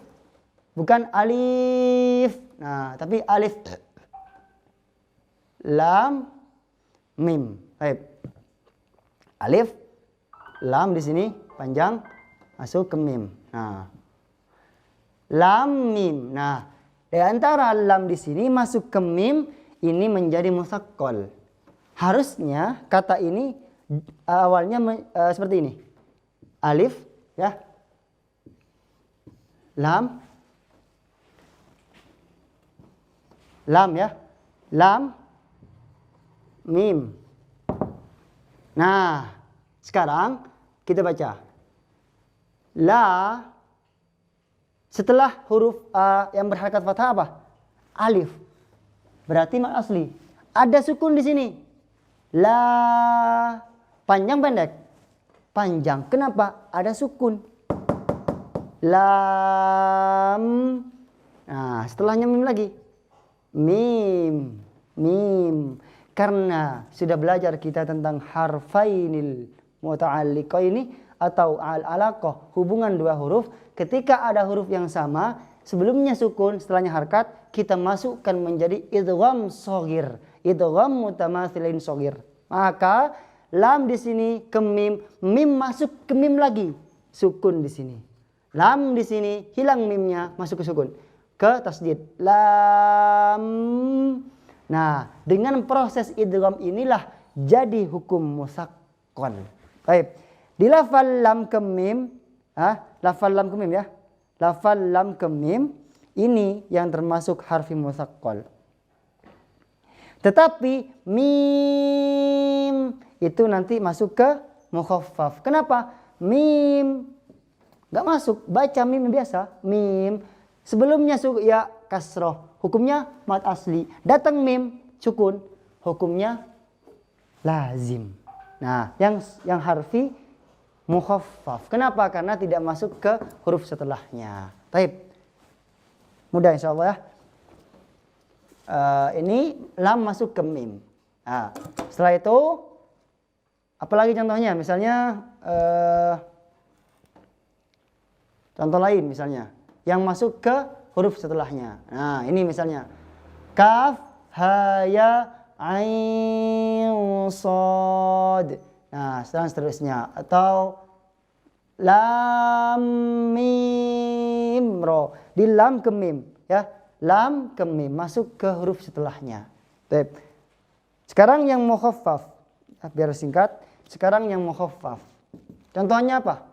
Bukan alif. Nah, tapi alif. Lam, mim. Baik. Alif, lam di sini panjang masuk ke mim. Nah, lam mim. Nah, di antara lam di sini masuk ke mim ini menjadi musaqqal. Harusnya kata ini awalnya seperti ini. Alif, ya. Lam. Lam, ya. Lam, mim. Nah, sekarang kita baca. La, setelah huruf yang berharakat fathah apa? Alif. Berarti mad asli. Ada sukun di sini. La, panjang pendek? Panjang. Kenapa? Ada sukun. Lam. Nah, setelahnya mim lagi. Mim. Mim. Karena sudah belajar kita tentang harfainil muta'alliqaini atau al-alaqah, hubungan 2 huruf. Ketika ada huruf yang sama, sebelumnya sukun, setelahnya harkat, kita masukkan menjadi idgham shaghir, idgham mutamatsilin shaghir. Maka lam di sini ke mim, mim masuk ke mim lagi, sukun di sini. Lam di sini hilang mimnya, masuk ke sukun, ke tasdid. Lam. Nah, dengan proses idgham inilah jadi hukum musaqqal. Baik. Di lafal lam ke mim, lafal lam ke mim, ya. Lafal lam ke mim ini yang termasuk harfi musaqqal. Tetapi mim itu nanti masuk ke mukhaffaf. Kenapa? Mim nggak masuk, baca mim biasa. Mim sebelumnya ya kasroh, hukumnya mad asli. Datang mim sukun, hukumnya lazim. Nah, yang harfi mukhaffaf. Kenapa? Karena tidak masuk ke huruf setelahnya. Baik. Mudah insyaallah ya. Ini lam masuk ke mim. Nah, setelah itu apalagi contohnya? Misalnya contoh lain misalnya yang masuk ke huruf setelahnya. Nah, ini misalnya kaf, ha, ya, ain, shad. Nah, seterusnya atau lam, mim, ro. Di lam ke mim, ya. Lam ke mim masuk ke huruf setelahnya. Baik. Sekarang yang mukhaffaf. Biar singkat, sekarang yang mukhaffaf. Contohnya apa?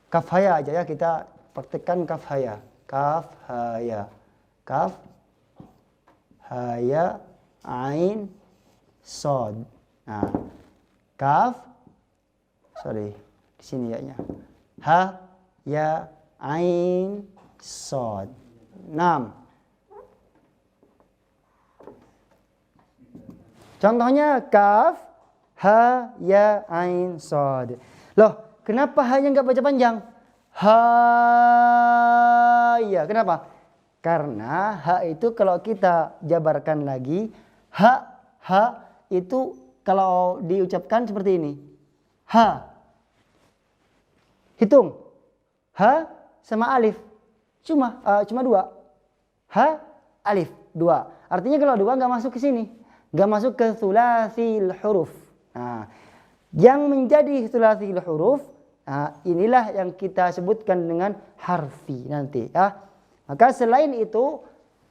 Kaf haya aja ya, kita praktekkan kaf haya. Kaf haya. Kaf haya ain shad. Nah, kaf di sini ya. Ha ya ain shad. 6. Contohnya kaf ha ya ain shad. Loh, kenapa hanya nggak baca panjang? Ha ya, kenapa? Karena ha itu kalau kita jabarkan lagi, ha itu kalau diucapkan seperti ini. Ha. Hitung. Ha sama alif. Cuma dua. Ha, alif, dua. Artinya kalau dua nggak masuk ke sini. Nggak masuk ke thulathil huruf. Nah, yang menjadi thulathil huruf, nah, inilah yang kita sebutkan dengan harfi nanti. Ya. Maka selain itu,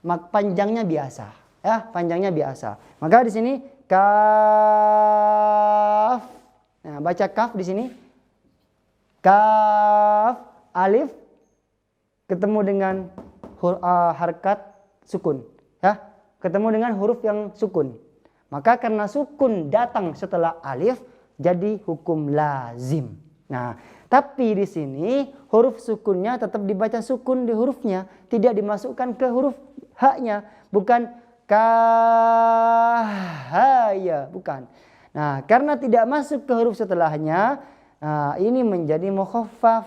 panjangnya biasa. Ya, panjangnya biasa. Maka di sini kaf. Nah, baca kaf di sini. Kaf, alif, ketemu dengan harkat sukun. Ya, ketemu dengan huruf yang sukun. Maka karena sukun datang setelah alif, jadi hukum lazim. Nah, tapi di sini huruf sukunnya tetap dibaca sukun di hurufnya, tidak dimasukkan ke huruf haknya, bukan kahaya, bukan. Nah, karena tidak masuk ke huruf setelahnya, nah, ini menjadi mukhaffaf.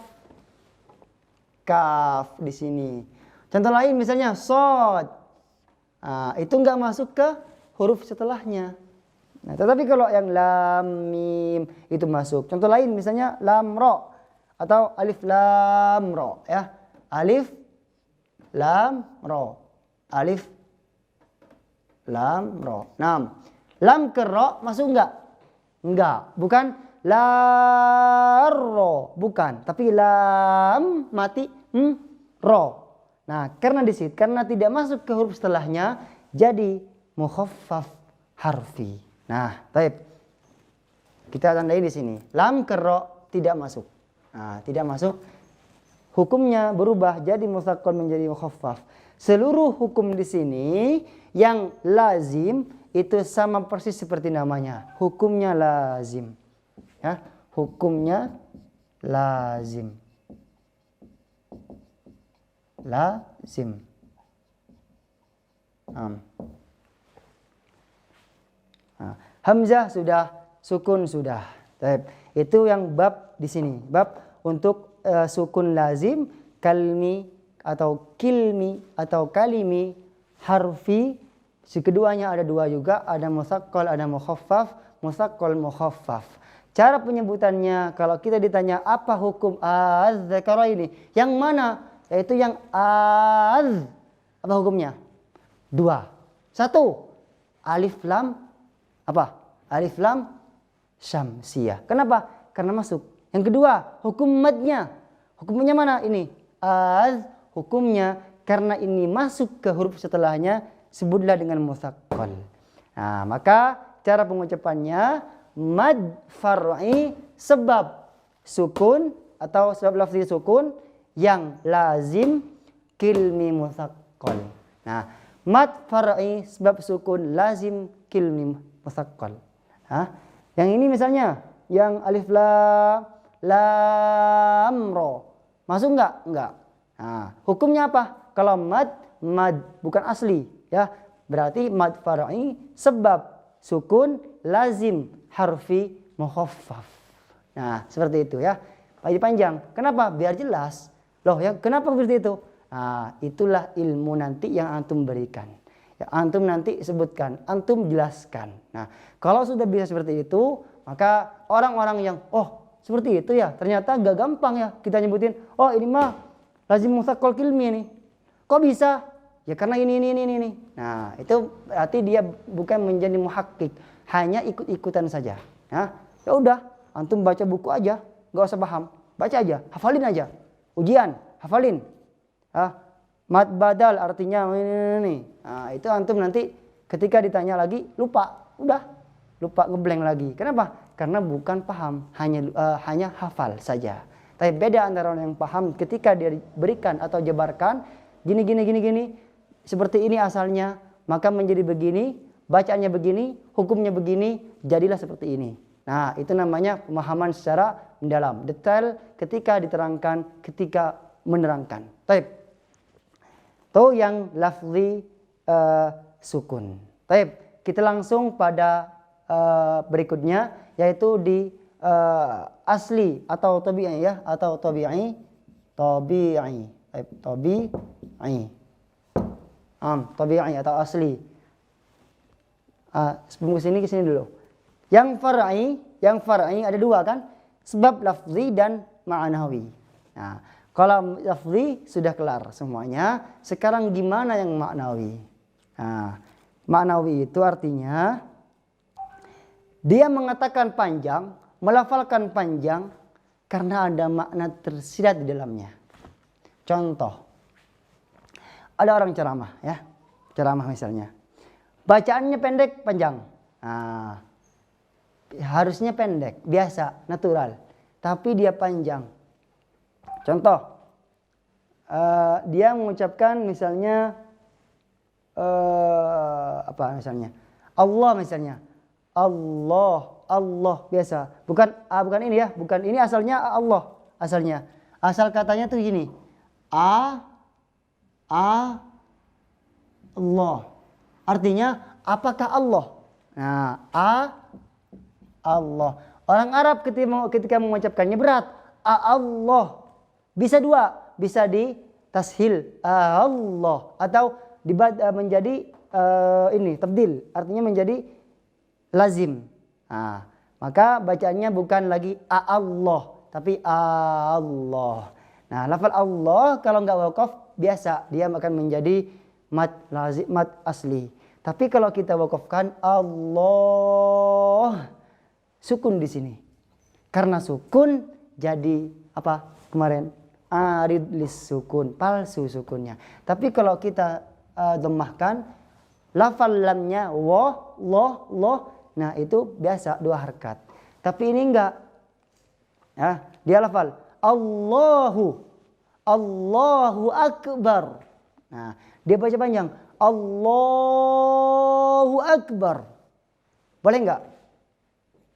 Kaf di sini. Contoh lain misalnya shad. Nah, itu enggak masuk ke huruf setelahnya. Nah, tetapi kalau yang lam mim itu masuk. Contoh lain misalnya lam ro atau alif lam ro, ya. Alif lam ro. Alif lam ro. Nah, lam ke ro masuk enggak? Enggak, bukan ro, bukan, tapi lam mati ro. Nah, karena tidak masuk ke huruf setelahnya, jadi mukhaffaf harfi. Nah, baik. Kita tandai di sini. Lam ke ro tidak masuk. Nah, tidak masuk. Hukumnya berubah jadi mutsaqqal menjadi mukhaffaf. Seluruh hukum di sini yang lazim itu sama persis seperti namanya. Hukumnya lazim. Ya, hukumnya lazim. Lazim. Hamzah sudah, sukun sudah. Itu yang bab di sini. Bab untuk sukun lazim, kalmi atau kilmi atau kalimi, harfi. Keduanya ada dua juga, ada mutsaqqal, ada mukhaffaf, mutsaqqal mukhaffaf. Cara penyebutannya kalau kita ditanya apa hukum az-zakaraini, yang mana? Yaitu yang az. Apa hukumnya? Dua. Satu, alif lam apa? Alif lam syamsiyah. Kenapa? Karena masuk. Yang kedua, hukum madnya. Hukumnya mana ini? Az, hukumnya karena ini masuk ke huruf setelahnya, sebutlah dengan mutsaqqal. Nah, maka cara pengucapannya mad far'i sebab sukun atau sebab lafzi sukun yang lazim kilmi mutsaqqal. Nah, mad far'i sebab sukun lazim kilmi mutsaqqal. Nah, yang ini misalnya yang alif lam ro. Masuk enggak? Enggak. Nah, hukumnya apa? Kalau mad bukan asli, ya. Berarti mad far'i sebab sukun lazim harfi mukhaffaf. Nah, seperti itu ya. Lagi panjang. Kenapa? Biar jelas. Loh, ya kenapa seperti itu? Nah, itulah ilmu nanti yang antum berikan. Ya, antum nanti sebutkan, antum jelaskan. Nah, kalau sudah bisa seperti itu, maka orang-orang yang seperti itu ya, ternyata gak gampang ya kita nyebutin, ini mah lazim mutsaqqal kilmi nih. Kok bisa? Ya karena ini. Nah, itu berarti dia bukan menjadi muhakkik, hanya ikut-ikutan saja. Ya udah, antum baca buku aja, gak usah paham, baca aja, hafalin aja. Ujian, hafalin. Mad badal artinya ini. Nah, itu antum nanti ketika ditanya lagi lupa, udah lupa, ngeblank lagi. Kenapa? Karena bukan paham, hanya hafal saja. Tapi beda antara orang yang paham ketika dia diberikan atau jabarkan gini, seperti ini asalnya, maka menjadi begini, bacaannya begini, hukumnya begini, jadilah seperti ini. Nah, itu namanya pemahaman secara mendalam, detail ketika diterangkan, ketika menerangkan. Baik. Itu yang lafzi sukun. Baik, kita langsung pada berikutnya, yaitu di asli atau tabi'i ya, atau tabi'i. Tabi'i atau asli. Sebelum ke sini dulu. Yang far'i ada dua kan? Sebab lafzi dan ma'nawi. Nah, Kalau lafzi sudah kelar semuanya. Sekarang gimana yang maknawi? Nah, maknawi itu artinya dia mengatakan panjang, melafalkan panjang karena ada makna tersirat di dalamnya. Contoh, ada orang ceramah ya, ceramah misalnya. Bacaannya pendek, panjang. Nah, harusnya pendek, biasa, natural. Tapi dia panjang. Contoh, dia mengucapkan misalnya apa misalnya? Allah misalnya. Allah biasa. Bukan ini ya, bukan ini asalnya Allah, asalnya. Asal katanya tuh gini. Allah. Artinya apakah Allah? Nah, Allah. Orang Arab ketika mengucapkannya berat. Allah. Bisa dua, bisa di tashil Allah atau menjadi ini tabdil, artinya menjadi lazim. Nah, maka bacaannya bukan lagi Allah tapi Allah. Nah, lafal Allah kalau nggak wakaf biasa dia akan menjadi mad lazim, mad asli. Tapi kalau kita wakafkan Allah, sukun di sini. Karena sukun jadi apa kemarin? Arid lis sukun, palsu sukunnya. Tapi kalau kita dhammahkan lafal lamnya loh, nah itu biasa 2 harakat. Tapi ini enggak. Ya, dia lafal Allahu akbar. Nah, dia baca panjang Allahu akbar. Boleh enggak?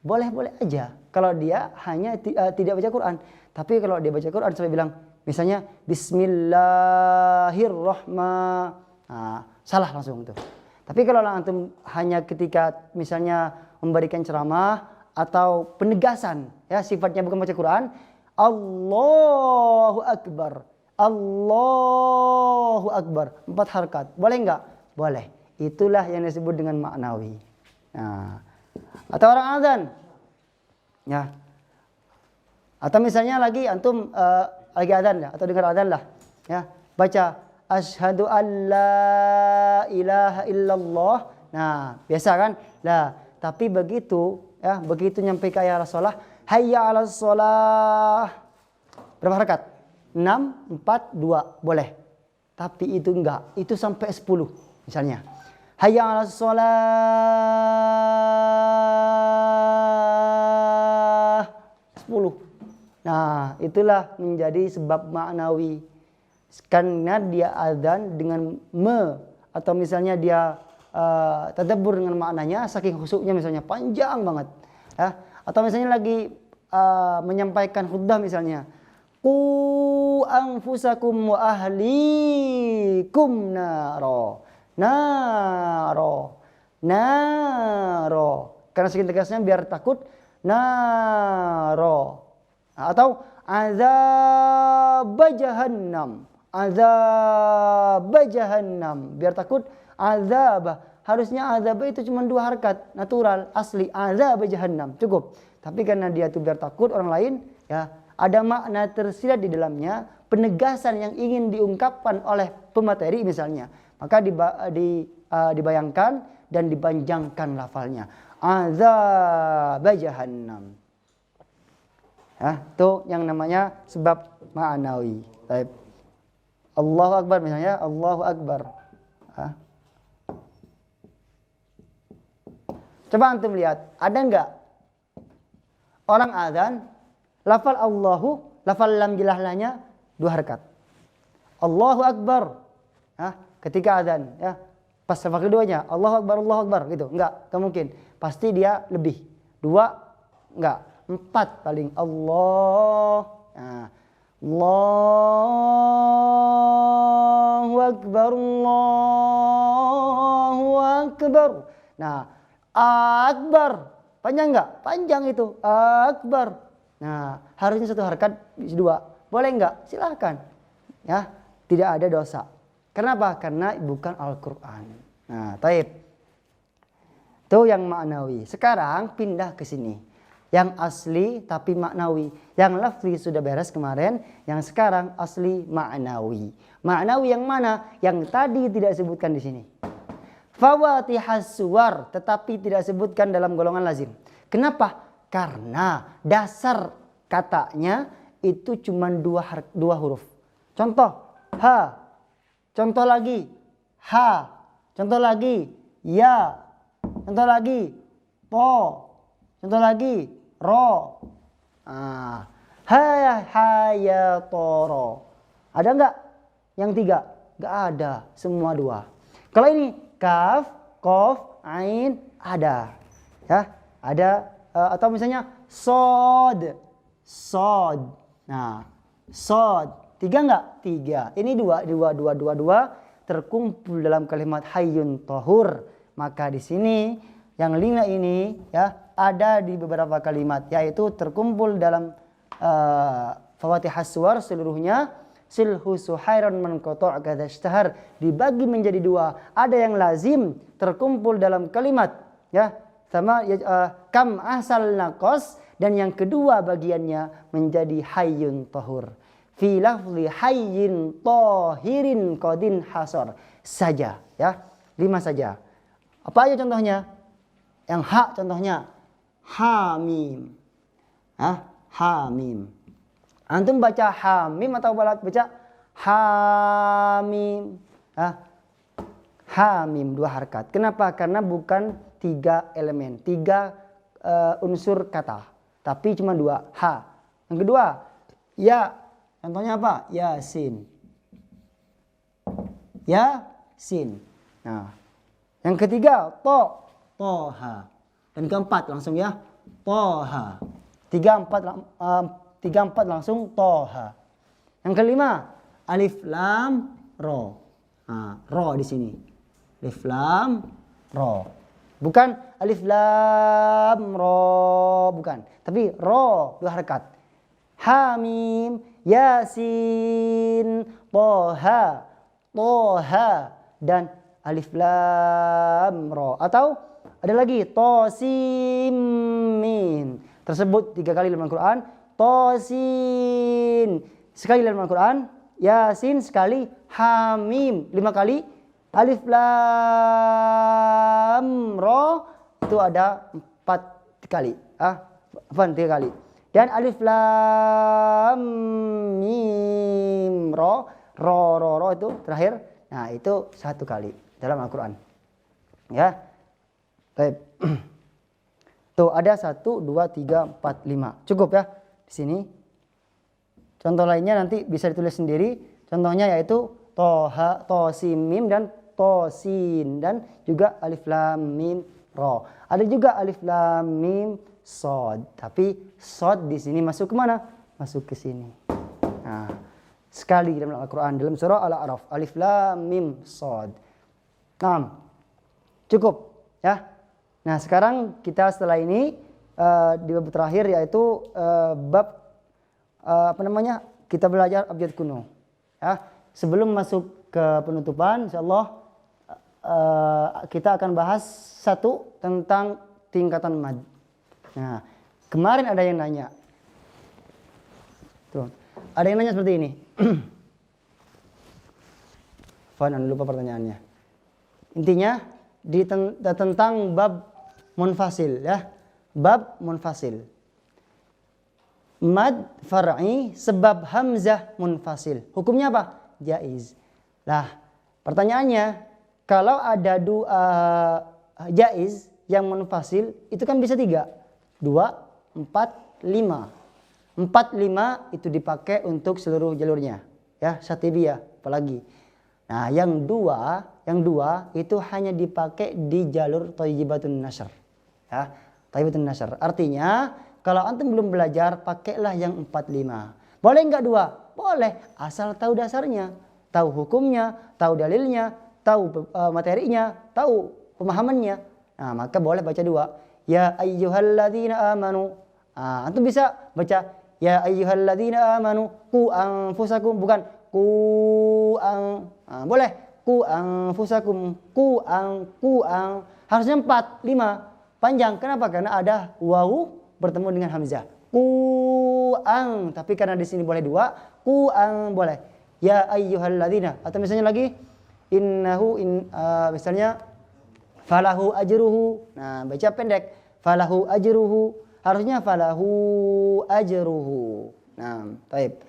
Boleh aja kalau dia hanya tidak baca Quran. Tapi kalau dia baca Quran sampai bilang misalnya Bismillahirrahmanirrahim, nah, salah langsung tuh. Tapi kalau antum hanya ketika misalnya memberikan ceramah atau penegasan, ya sifatnya bukan baca Quran, Allahu akbar, 4 harakat, boleh enggak? Boleh. Itulah yang disebut dengan maknawi. Nah, atau orang azan, ya. Atau misalnya lagi antum lagi adzan ya, atau dengar adzan lah, ya, baca asyhadu an la ilaha illallah. Nah, biasa kan? Lah, tapi begitu nyampe ke hayya 'alas shalah, hayya 'alas shalah. Berapa harakat? 6, 4, 2, boleh. Tapi itu enggak, itu sampai 10 misalnya. Hayya 'alas shalah 10. Nah, itulah menjadi sebab maknawi. Karena dia adzan dengan atau misalnya dia tadabbur dengan maknanya, saking khusyuknya misalnya panjang banget. Ya. Atau misalnya lagi menyampaikan khutbah misalnya. Qu anfusakum wa ahlikum naro. Karena saking tegasnya biar takut naro. Atau azab jahannam, biar takut azab. Harusnya azab itu cuma 2 harakat, natural, asli, azab jahannam, cukup. Tapi karena dia itu biar takut orang lain, ya ada makna tersirat di dalamnya, penegasan yang ingin diungkapkan oleh pemateri misalnya, maka dibayangkan dan dipanjangkan lafalnya, azab jahannam. Ya, itu yang namanya sebab ma'nawi. Baik. Allahu akbar misalnya, Allahu akbar. Ya. Coba antum lihat, ada enggak orang azan lafal Allahu, lafal lam jilahlahnya 2 harakat. Allahu akbar. Ya, ketika azan, ya. Pas lafal keduanya, Allahu akbar gitu. Enggak mungkin. Pasti dia lebih. 2 enggak. 4 paling Allah. Nah, Allahu akbar. Nah, akbar panjang enggak? Panjang itu akbar. Nah, harusnya 1 harakat 2. Boleh enggak? Silahkan. Ya, tidak ada dosa. Kenapa? Karena bukan Al-Qur'an. Nah, taib. Itu yang maknawi. Sekarang pindah ke sini. Yang asli tapi maknawi. Yang lafzi sudah beres kemarin, yang sekarang asli maknawi. Maknawi yang mana? Yang tadi tidak disebutkan di sini. Fawatihas suwar, tetapi tidak disebutkan dalam golongan lazim. Kenapa? Karena dasar katanya itu cuma dua huruf. Contoh, ha. Contoh lagi, ha. Contoh lagi, ya. Contoh lagi, po. Contoh lagi, ro. Hayatoro. Ada nggak yang tiga? Nggak ada, semua dua. Kalau ini kaf, kof, ain, ada. Ya, ada atau misalnya sod. Sod. Nah, sod. Tiga nggak? Tiga. Ini dua terkumpul dalam kalimat hayyun tohur. Maka di sini yang 5 ini ya ada di beberapa kalimat, yaitu terkumpul dalam fawatihas suwar seluruhnya. Silhu suhairan man qata' kadza ishtahar, dibagi menjadi dua. Ada yang lazim terkumpul dalam kalimat ya, sama kam asal naqas, dan yang kedua bagiannya menjadi hayyun tahur. Fi lafzi hayyin tahirin qadin hasar saja ya. 5 saja. Apa aja contohnya? Yang ha contohnya hamim. Hamim. Antum baca hamim atau baca hamim? Hamim 2 harkat. Kenapa? Karena bukan 3 elemen, 3 unsur kata, tapi cuma 2. Ha. Yang kedua, ya. Contohnya apa? Yasin. Yasin. Nah, yang ketiga toha. Dan keempat langsung ya toha. 3 4 langsung toha. Yang kelima alif lam ro. Ro di sini. Alif lam ro. Bukan alif lam ro, bukan. Tapi ro 2 harkat. Hamim, yasin, toha, dan alif lam ro. Atau ada lagi tosim mim. Tersebut 3 kali dalam Al-Quran. Tosin sekali dalam Al-Quran. Yasin sekali. Hamim 5 kali. Alif lam ro itu ada 4 kali. 3 kali. Dan alif lam mim ro itu terakhir. Nah, itu 1 kali dalam Al-Quran. Ya. Baik. Tuh ada 1, 2, 3, 4, 5. Cukup ya di sini. Contoh lainnya nanti bisa ditulis sendiri. Contohnya yaitu toha, tosim mim, dan tosin, dan juga alif lam mim ro. Ada juga alif lam mim sod. Tapi sod di sini masuk ke mana? Masuk ke sini. Nah, sekali dalam Al-Quran dalam surah Al-A'raf, alif lam mim sod. Nah, cukup ya. Nah, sekarang kita setelah ini di bab terakhir yaitu bab kita belajar abjad kuno. Ya, sebelum masuk ke penutupan, insyaallah kita akan bahas satu tentang tingkatan mad. Nah, kemarin ada yang nanya. Tuh, ada yang nanya seperti ini. Fana, lupa pertanyaannya. Intinya tentang bab munfasil ya. Bab munfasil. Mad far'i sebab hamzah munfasil. Hukumnya apa? Jaiz. Lah, pertanyaannya, kalau ada 2 jaiz yang munfasil, itu kan bisa 3. 2, 4, 5. 4, 5 itu dipakai untuk seluruh jalurnya. Ya, syatibiyah apalagi. Nah, yang dua itu hanya dipakai di jalur thayyibatun nashr. Ya, thayyibatun nashr. Artinya, kalau antum belum belajar, pakailah yang 4, 5. Boleh enggak 2? Boleh, asal tahu dasarnya, tahu hukumnya, tahu dalilnya, tahu materinya, tahu pemahamannya. Nah, maka boleh baca 2. Ya ayyuhalladzina amanu. Antum bisa baca ya ayyuhalladzina amanu qu anfusakum, bukan boleh ku anfusakum, harusnya 4, 5 panjang. Kenapa? Karena ada wawu bertemu dengan hamzah. Kuang, tapi karena di sini boleh dua, kuang boleh. Ya ayyuhalladzina, atau misalnya lagi misalnya falahu ajruhu. Nah, baca pendek. Falahu ajruhu. Harusnya falahu ajruhu. Nah, baik.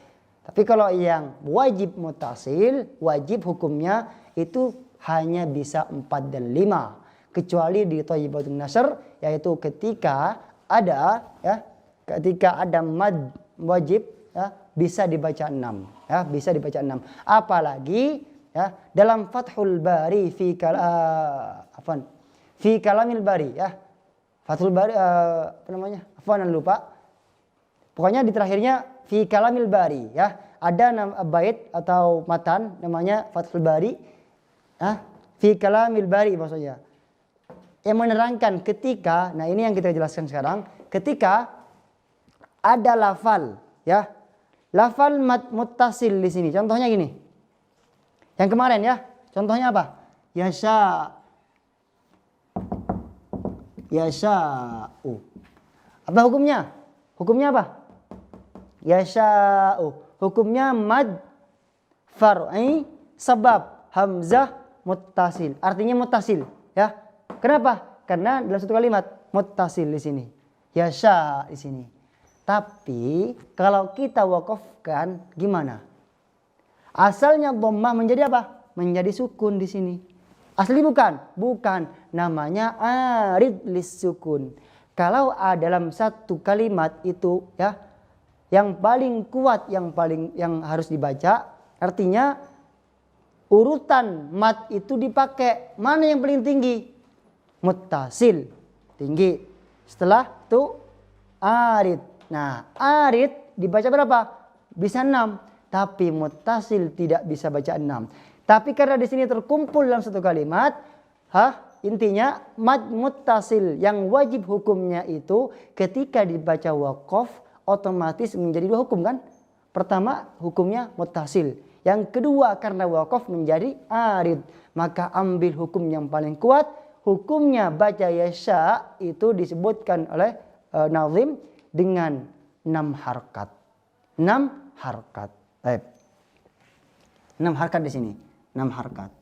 Tapi kalau yang wajib muttasil, wajib hukumnya itu hanya bisa 4 dan 5. Kecuali di thayyibatun nasr, yaitu ketika ada mad wajib ya, bisa dibaca 6. Ya, bisa dibaca 6. Apalagi ya, dalam Fathul Bari fi Kalamil Bari ya. Fathul Bari apa namanya? Afwan lupa. Pokoknya di terakhirnya fi Kalamil Bari ya. Ada bait atau matan namanya Fathul Bari. Ya, fi Kalamil Bari maksudnya. Yang menerangkan ketika, nah ini yang kita jelaskan sekarang, ketika ada lafal ya. Lafal muttasil di sini. Contohnya gini. Yang kemarin ya. Contohnya apa? Yasha'u. Apa hukumnya? Hukumnya apa? Yasha'u. Hukumnya mad far'i sebab hamzah muttasil. Artinya muttasil, ya. Kenapa? Karena dalam satu kalimat muttasil di sini. Yasha di sini. Tapi kalau kita wakafkan gimana? Asalnya dhammah menjadi apa? Menjadi sukun di sini. Asli bukan? Bukan. Namanya arid lis sukun. Kalau dalam satu kalimat itu ya, yang paling kuat, yang harus dibaca, artinya urutan mad itu dipakai. Mana yang paling tinggi? Muttasil, tinggi. Setelah itu arid. Nah, arid dibaca berapa? Bisa 6. Tapi muttasil tidak bisa baca 6. Tapi karena di sini terkumpul dalam satu kalimat, intinya mad muttasil yang wajib hukumnya itu ketika dibaca waqaf otomatis menjadi 2 hukum kan? Pertama hukumnya muttasil. Yang kedua karena waqaf menjadi arid. Maka ambil hukum yang paling kuat. Hukumnya baca yasha itu disebutkan oleh nazim dengan 6 harkat. 6 harkat. Baik. 6 harkat di sini. 6 harkat.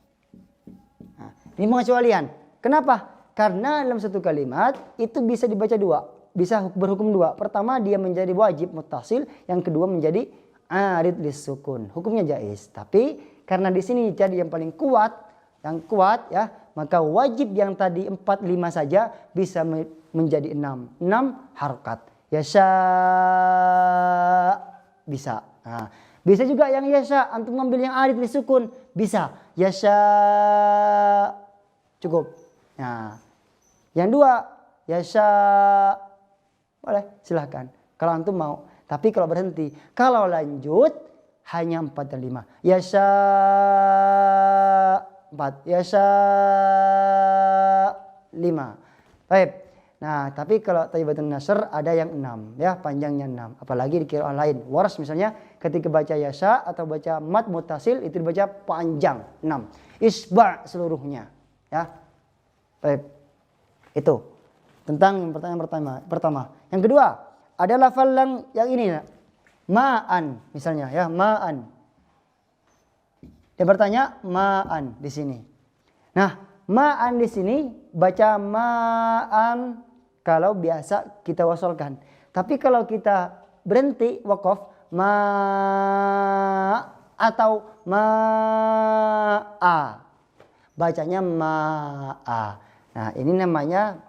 Nah, ini pengecualian. Kenapa? Karena dalam satu kalimat itu bisa dibaca 2. Bisa berhukum 2. Pertama dia menjadi wajib muttasil. Yang kedua menjadi arid lis sukun. Hukumnya jaiz. Tapi karena di sini jadi yang paling kuat. Yang kuat ya. Maka wajib yang tadi 4, 5 saja bisa menjadi 6. 6 harkat. Yasha bisa. Nah, bisa juga yang yasha antum ngambil yang arid lis sukun. Bisa. Yasha cukup. Nah, yang 2 yasha boleh silahkan. Kalau antum mau. Tapi kalau berhenti. Kalau lanjut hanya 4 dan 5. Yasha 4. Yasha 5. Baik. Nah, tapi kalau thayyibatun nasr ada yang 6 ya, panjangnya 6. Apalagi di qiraah lain. Waras misalnya ketika baca yasha atau baca mad muttasil itu dibaca panjang 6. Isba' seluruhnya ya. Baik. Itu tentang pertanyaan pertama. Yang kedua, ada lafal yang ini ma'an misalnya ya, ma'an. Dia bertanya ma'an di sini. Nah, ma'an di sini baca ma'an kalau biasa kita wasolkan. Tapi kalau kita berhenti waqaf atau ma'a. Bacanya ma'a. Nah, ini namanya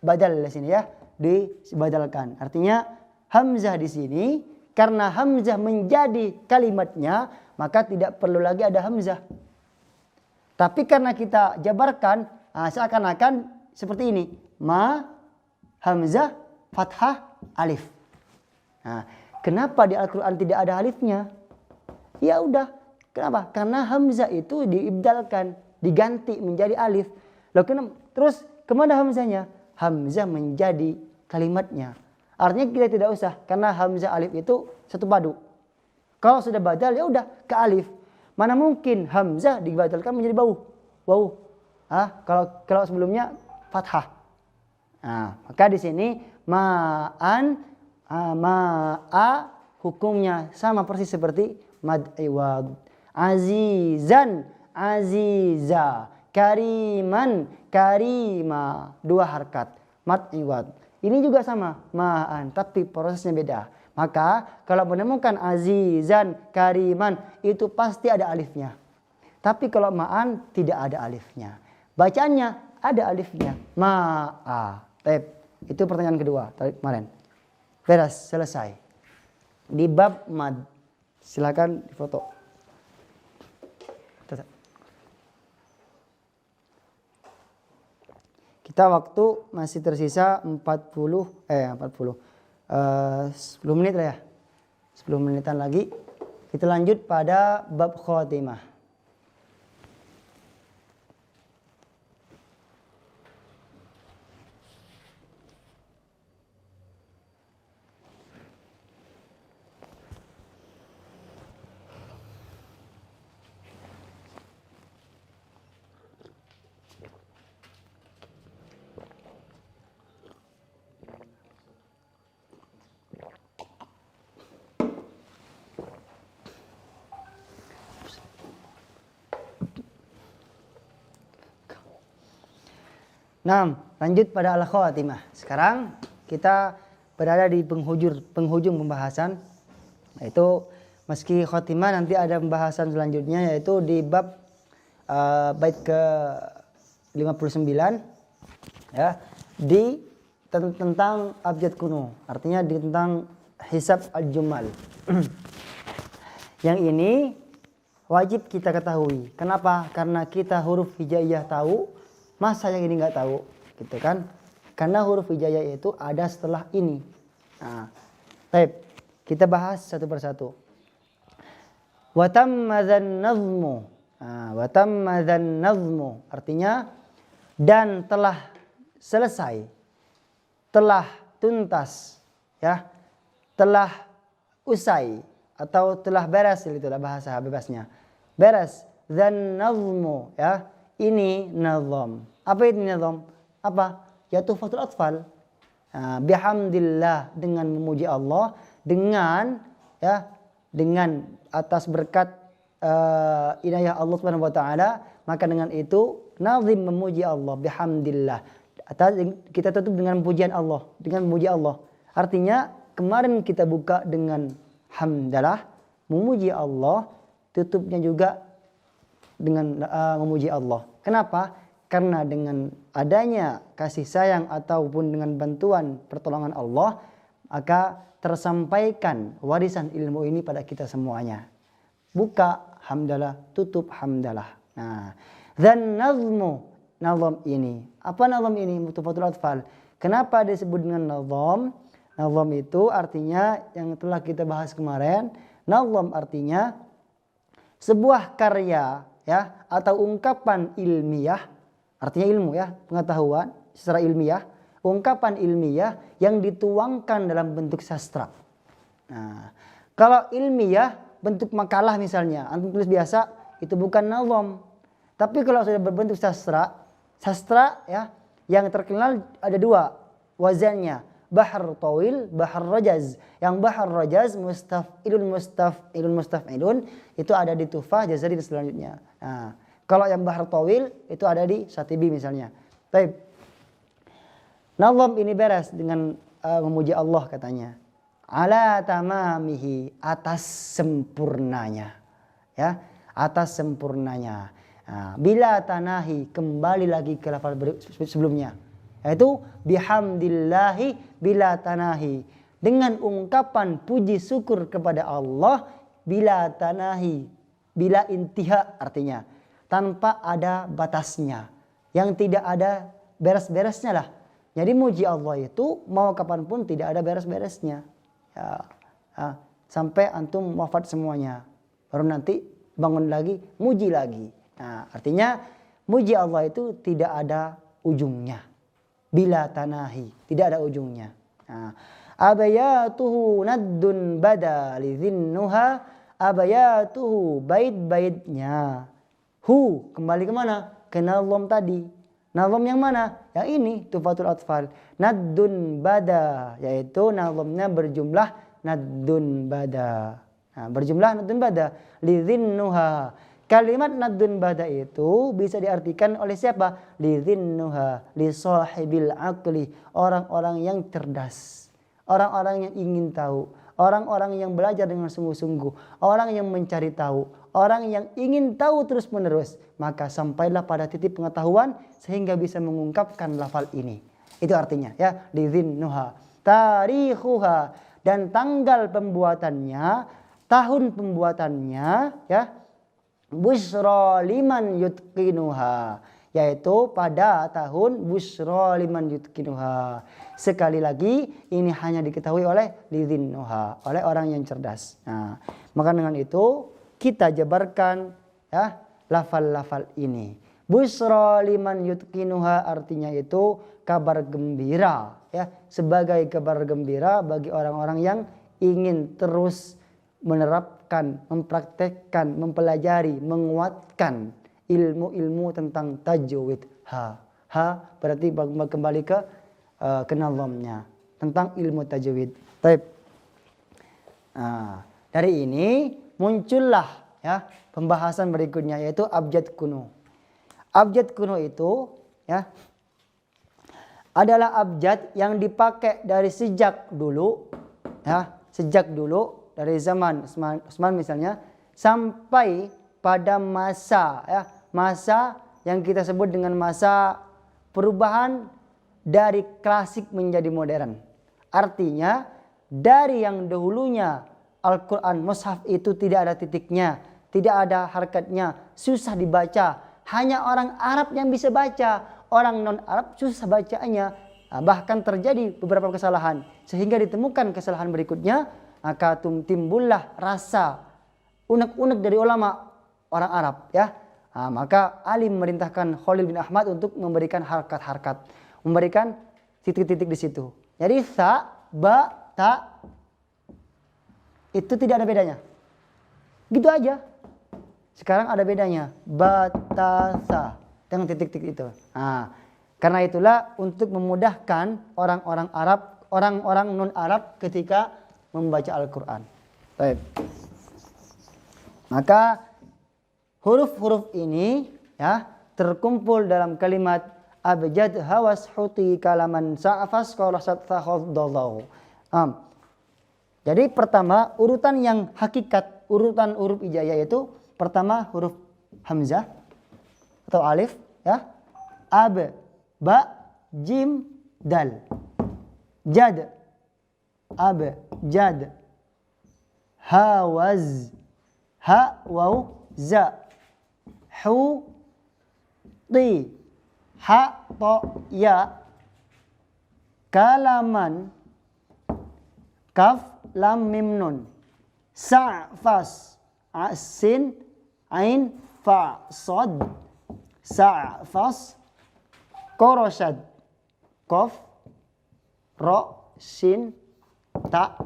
badal di sini ya, dibadalkan. Artinya hamzah di sini karena hamzah menjadi kalimatnya, maka tidak perlu lagi ada hamzah. Tapi karena kita jabarkan, seakan-akan seperti ini. Hamzah, fathah, alif. Nah, kenapa di Al-Quran tidak ada alifnya? Ya udah, kenapa? Karena hamzah itu diibdalkan, diganti menjadi alif. Loh, terus kemana hamzahnya? Hamzah menjadi kalimatnya. Artinya kita tidak usah, karena hamzah alif itu satu padu. Kalau sudah badal ya udah ke alif. Mana mungkin hamzah dibadalkan menjadi wawu. Kalau sebelumnya fathah. Nah, maka di sini ma'an, ma'a hukumnya sama persis seperti mad iwad. Azizan, aziza. Kariman, karima. 2 harkat. Mad iwad. Ini juga sama, ma'an, tapi prosesnya beda. Maka kalau menemukan azizan, kariman, itu pasti ada alifnya. Tapi kalau ma'an tidak ada alifnya. Bacaannya ada alifnya. Ma'a. Itu pertanyaan kedua tadi kemarin. Beres, selesai. Di bab mad. Silakan difoto. Kita waktu masih tersisa 10 menit lah ya. 10 menitan lagi. Kita lanjut pada bab khotimah. Nah, lanjut pada al-khawatimah. Sekarang kita berada di penghujung pembahasan. Yaitu meski khatimah nanti ada pembahasan selanjutnya yaitu di bab bait ke 59 ya, tentang abjad kuno. Artinya tentang hisab al-jumal. Yang ini wajib kita ketahui. Kenapa? Karena kita huruf hijaiyah tahu, masa yang ini nggak tahu, gitu kan? Karena huruf hijaiyah itu ada setelah ini. Nah, baik, kita bahas satu persatu. Watammadzan nazmu. Watammadzan nazmu artinya dan telah selesai, telah tuntas, ya, telah usai atau telah beres, itulah bahasa bebasnya. Beres. Dzan nazmu, ya. Ini nazam. Apa ini nazam? Apa? Ya tuhfatul atfal. Bihamdillah, dengan memuji Allah, dengan atas berkat inayah Allah Subhanahu wa taala, maka dengan itu nazim memuji Allah bihamdillah. Kita tutup dengan pujian Allah, dengan memuji Allah. Artinya kemarin kita buka dengan hamdalah, memuji Allah, tutupnya juga dengan memuji Allah. Kenapa? Karena dengan adanya kasih sayang ataupun dengan bantuan pertolongan Allah, maka tersampaikan warisan ilmu ini pada kita semuanya. Buka hamdalah, tutup hamdalah. Nah, dan nazmu, nazam ini. Apa nazam ini? Tuhfatul atfal. Kenapa disebut dengan nazam? Nazam itu artinya yang telah kita bahas kemarin. Nazam artinya sebuah karya, ya, atau ungkapan ilmiah, artinya ilmu, ya, pengetahuan secara ilmiah, ungkapan ilmiah yang dituangkan dalam bentuk sastra. Nah, kalau ilmiah bentuk makalah misalnya, antum tulis biasa, itu bukan nazam. Tapi kalau sudah berbentuk sastra, ya, yang terkenal ada 2 wazannya, bahr tawil, bahr rajaz. Yang bahr rajaz mustaf'ilun itu ada di Tuhfah, Jazari dan selanjutnya. Nah, kalau yang bahr tawil itu ada di Syatibi misalnya. Baik. Nazam ini beres dengan memuji Allah katanya. Ala tamamihi, atas sempurnanya. Ya, atas sempurnanya. Nah, bila tanahi, kembali lagi ke lafal sebelumnya. Yaitu bihamdillahi bila tanahi, dengan ungkapan puji syukur kepada Allah bila tanahi, bila intiha artinya tanpa ada batasnya, yang tidak ada beres-beresnya lah. Jadi muji Allah itu mau kapanpun tidak ada beres-beresnya, ya, sampai antum wafat semuanya, baru nanti bangun lagi muji lagi. Nah, artinya muji Allah itu tidak ada ujungnya. Bila tanahi, tidak ada ujungnya. Nah, abayatuhu naddun bada lidhinnuha, abayatuhu, bait-baitnya. Hu, kembali kemana? Ke nazam tadi. Nazam yang mana? Yang ini, Tuhfatul Atfal. Naddun bada, yaitu nazamnya berjumlah naddun bada. Nah, berjumlah naddun bada. Lidhinnuha. Kalimat naddun bada itu bisa diartikan oleh siapa? Lidhinnuha, li sahibil aqli, orang-orang yang cerdas, orang-orang yang ingin tahu, orang-orang yang belajar dengan sungguh-sungguh, orang yang mencari tahu, orang yang ingin tahu terus-menerus, maka sampailah pada titik pengetahuan sehingga bisa mengungkapkan lafal ini. Itu artinya ya, lidhinnuha. Tarikhuha, dan tanggal pembuatannya, tahun pembuatannya ya, busra liman yutqinuha, yaitu pada tahun busra liman yutqinuha. Sekali lagi ini hanya diketahui oleh lidhinnuha, oleh orang yang cerdas. Nah, maka dengan itu kita jabarkan ya lafal-lafal ini. Busra liman yutqinuha artinya itu kabar gembira ya, sebagai kabar gembira bagi orang-orang yang ingin terus menerapkan, mempraktekkan, mempelajari, menguatkan ilmu-ilmu tentang tajwid. Ha berarti kembali ke nazamnya tentang ilmu tajwid. Baik. Nah, dari ini muncullah ya pembahasan berikutnya, yaitu abjad kuno. Abjad kuno itu ya adalah abjad yang dipakai dari sejak dulu ya, sejak dulu dari zaman Utsman misalnya sampai pada masa ya, masa yang kita sebut dengan masa perubahan dari klasik menjadi modern. Artinya dari yang dahulunya Al-Quran mushaf itu tidak ada titiknya, tidak ada harakatnya, susah dibaca, hanya orang Arab yang bisa baca, orang non-Arab susah bacanya. Bahkan terjadi beberapa kesalahan sehingga ditemukan kesalahan berikutnya, maka timbullah rasa unek-unek dari ulama orang Arab ya. Maka Ali memerintahkan Khalil bin Ahmad untuk memberikan harkat-harkat, memberikan titik-titik di situ. Jadi sa, ba, ta itu tidak ada bedanya. Gitu aja. Sekarang ada bedanya. Batasa dengan titik-titik itu. Karena itulah untuk memudahkan orang-orang Arab, orang-orang non-Arab ketika membaca Al-Quran. Baik. Maka huruf-huruf ini ya terkumpul dalam kalimat abjad hawas huti kalaman sa'afas qarasat fakhadallahu. Jadi pertama urutan yang hakikat, urutan huruf hijaiyah itu pertama huruf hamzah atau alif ya. Ab, ba, jim, dal. Jad, ab, jad. Ha, waz, ha, waw, za. Hu, ti, ha, to, ya. Kalaman, kaf, lam, mim, nun. Sa, fas, asin, ain, fa, sod. Sa, fas, Qoroshad, Qaf, Ro, Shin, Ta,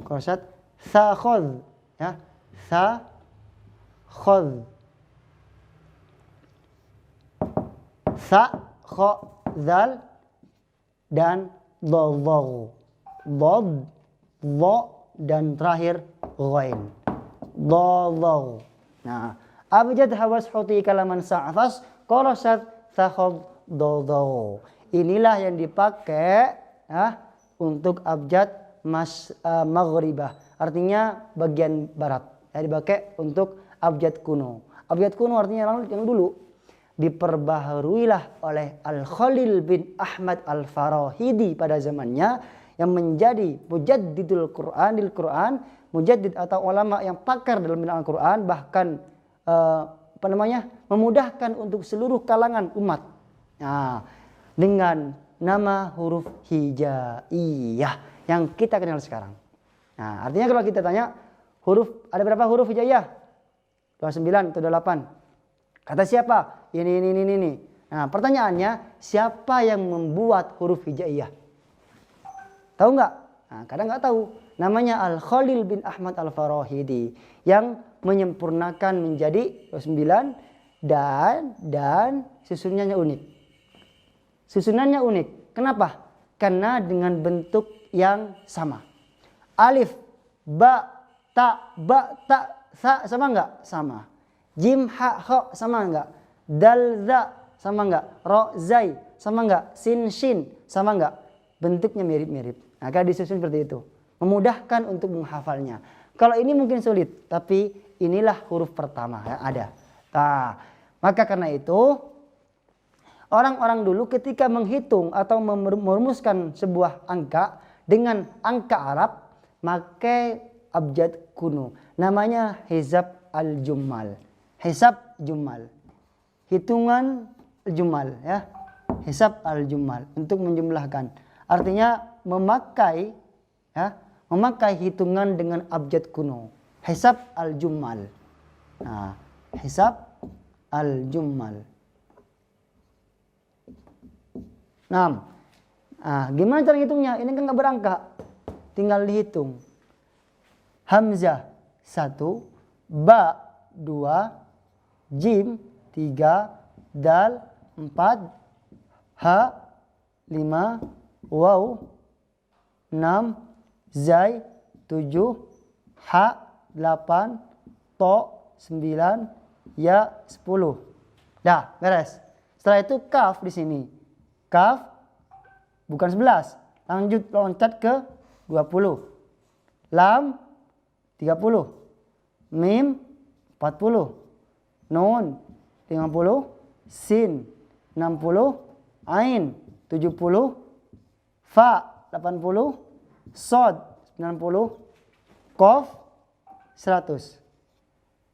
Qoroshad, Tha, Khod, ya, Tha, Khod, Tha, Kho, Zal, dan Dodh, Dod, Dho, dan terakhir Ghain, Dodh. Nah, abjad hawas huti kalaman sa'afas Qarasat takhod dodho. Inilah yang dipakai ya, untuk abjad maghribah. Artinya bagian barat. Ya, dipakai untuk abjad kuno. Abjad kuno artinya yang dulu. Diperbaharuilah oleh Al-Khalil bin Ahmad Al-Farahidi pada zamannya, yang menjadi mujaddidul Qur'anil Qur'an, mujaddid atau ulama yang pakar dalam bidang Al-Qur'an, bahkan memudahkan untuk seluruh kalangan umat. Nah, dengan nama huruf hijaiyah yang kita kenal sekarang. Nah, artinya kalau kita tanya huruf, ada berapa huruf hijaiyah? 29 atau 8? Kata siapa? Ini. Nah, pertanyaannya, siapa yang membuat huruf hijaiyah? Tahu nggak? Nah, kadang nggak tahu. Namanya Al-Khalil bin Ahmad Al-Farahidi yang menyempurnakan menjadi 9, dan susunannya unik. Susunannya unik. Kenapa? Karena dengan bentuk yang sama. Alif, ba, ta, sa sama enggak? Sama. Jim, ha, kho sama enggak? Dal, za sama enggak? Ro, zai sama enggak? Sin, shin sama enggak? Bentuknya mirip-mirip. Maka disusun seperti itu. Memudahkan untuk menghafalnya. Kalau ini mungkin sulit, tapi inilah huruf pertama yang ada. Nah, maka karena itu orang-orang dulu ketika menghitung atau merumuskan sebuah angka dengan angka Arab, pakai abjad kuno. Namanya hisab al-jummal. Hisab jummal. Hitungan jummal ya. Hisab al-jummal untuk menjumlahkan. Artinya memakai hitungan dengan abjad kuno. Hisab al-jummal. Nah, hisab al-jummal. Nah, gimana cara hitungnya? Ini kan nggak berangka, tinggal dihitung. Hamzah 1, ba 2, jim 3, dal 4, ha 5, waw 6, zai 7, ha 8, to 9, ya 10. Dah, beres. Setelah itu kaf di sini. Kaf bukan 11, lanjut loncat ke 20. Lam 30, mim 40, nun 50, sin 60, ain 70, fa 80, sod 90, qaf 100,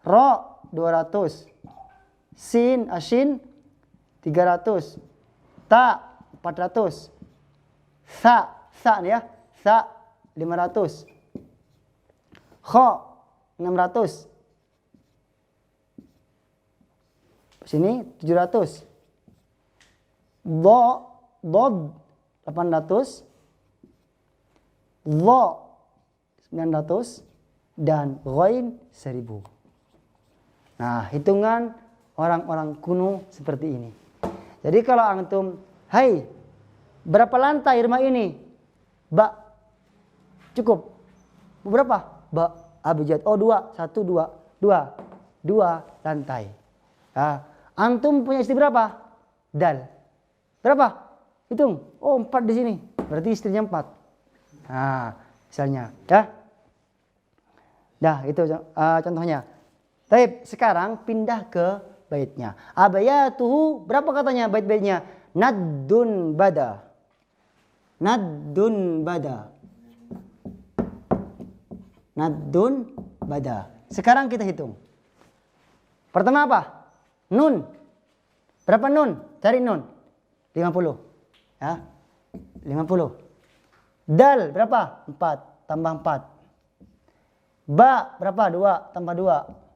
ro 200, sin ashin 300, ta 400, sa nih ya, sa 500, kho 600, sini 700, dod 800, dho 900, dan ghain 1000. Nah, hitungan orang-orang kuno seperti ini. Jadi kalau antum, hai, berapa lantai rumah ini? Ba, cukup. Berapa? Ba, abjad. Oh 2, 1, 2 lantai. Nah, antum punya istri berapa? Dal. Berapa? Hitung. Oh 4 di sini. Berarti istrinya 4. Nah, misalnya, ya. Dah, itu contohnya. Baik, sekarang pindah ke baitnya. Abayatuhu, berapa katanya bait-baitnya? Naddun bada. Naddun bada. Naddun bada. Sekarang kita hitung. Pertama apa? Nun. Berapa nun? Cari nun. 50. Ya. 50. Dal berapa? 4 tambah 4. Ba berapa? 2 tambah 2.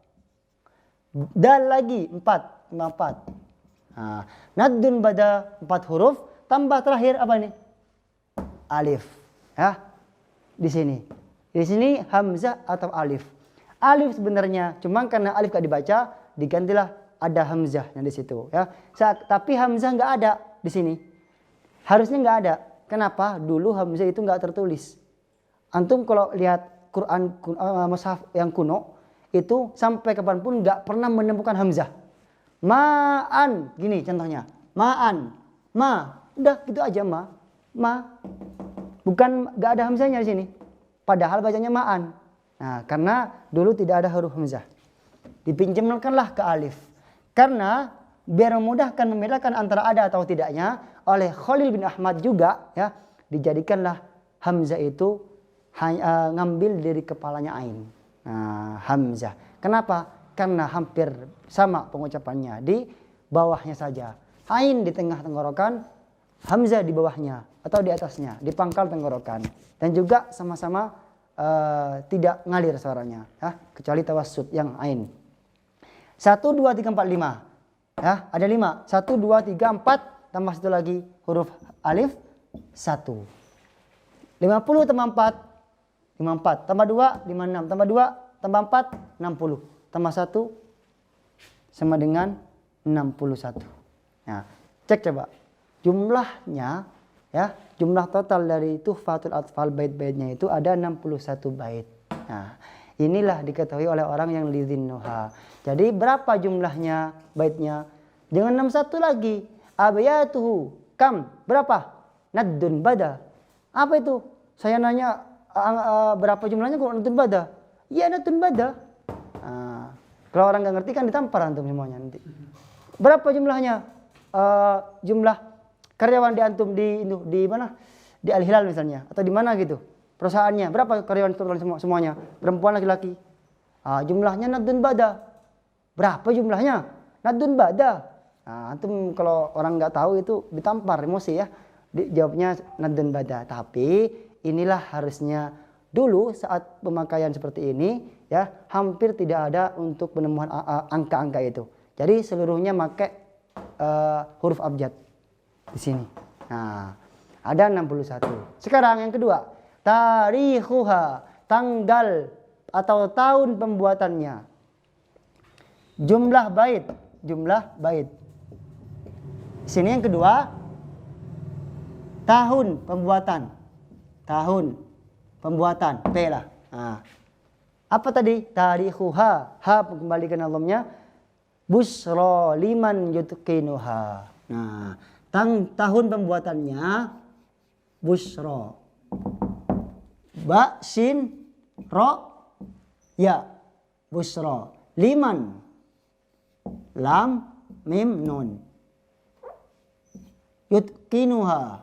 Dal lagi 4 tambah 4. Nah, naddun bada 4 huruf tambah terakhir apa ini? Alif. Ya. Di sini. Di sini hamzah atau alif. Alif sebenarnya cuma karena alif gak dibaca, digantilah ada hamzahnya di situ ya. Tapi hamzah nggak ada di sini. Harusnya nggak ada. Kenapa? Dulu hamzah itu nggak tertulis. Antum kalau lihat Quran mushaf yang kuno itu sampai kapanpun nggak pernah menemukan hamzah. Ma'an, gini contohnya. Ma'an, ma, udah gitu aja ma. Bukan nggak ada hamzahnya di sini. Padahal bacanya ma'an. Nah, karena dulu tidak ada huruf hamzah. Dipinjamkanlah ke alif. Karena biar memudahkan membedakan antara ada atau tidaknya, oleh Khalil bin Ahmad juga ya, dijadikanlah hamzah itu ngambil dari kepalanya ain. Nah, hamzah. Kenapa? Karena hampir sama pengucapannya, di bawahnya saja. Ain di tengah tenggorokan, hamzah di bawahnya atau di atasnya, di pangkal tenggorokan. Dan juga sama-sama tidak ngalir suaranya, ya, kecuali tawassut yang ain. 1, 2, 3, 4, 5. Ya, ada 5. 1, 2, 3, 4 tambah satu lagi huruf alif 1. 50 tambah 4 54 tambah 2 56 tambah 2 tambah 4 60 tambah 1 sama dengan 61. Nah, cek coba. Jumlahnya ya, jumlah total dari Tuhfatul Atfal bait-baitnya itu ada 61 bait. Nah, inilah diketahui oleh orang yang lidzinnuha. Jadi berapa jumlahnya baitnya? Dengan 61 lagi. Abyatuhu kam? Berapa? Naddun bada. Apa itu? Saya nanya berapa jumlahnya kok naddun bada? Iya naddun bada. Nah, kalau orang nggak ngerti kan ditampar antum semuanya nanti. Berapa jumlahnya? Jumlah karyawan di antum di mana? Di Al Hilal misalnya atau di mana gitu. Perusahaannya berapa karyawan total semuanya? Perempuan laki-laki. Jumlahnya naddun bada. Berapa jumlahnya? Naddun bada. Nah, antum kalau orang nggak tahu itu ditampar emosi ya. Jawabnya naddun bada. Tapi inilah harusnya dulu saat pemakaian seperti ini ya hampir tidak ada untuk penemuan angka-angka itu. Jadi seluruhnya pakai huruf abjad di sini. Nah, ada 61. Sekarang yang kedua, tarikhuha, tanggal atau tahun pembuatannya. Jumlah bait. Sini yang kedua, tahun pembuatan. P lah. Nah, apa tadi? Tarikhuha. Kembalikan alamnya. Busra liman yutqinuha. Nah, tahun pembuatannya busra. Ba, sin, ro, ya. Busra. Liman. Lam, mim, nun. Yutqinuha.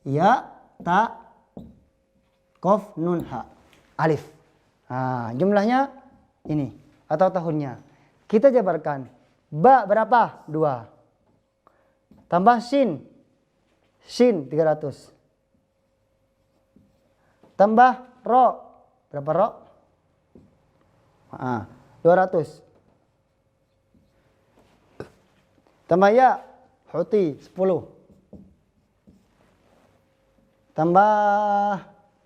Ya, ta, kof, nun, ha. Alif. Nah, jumlahnya ini atau tahunnya. Kita jabarkan. Ba berapa? 2. Tambah sin. Sin 300. Tambah ro. Berapa ro? 200. Tambah ya. Huti 10. Tambah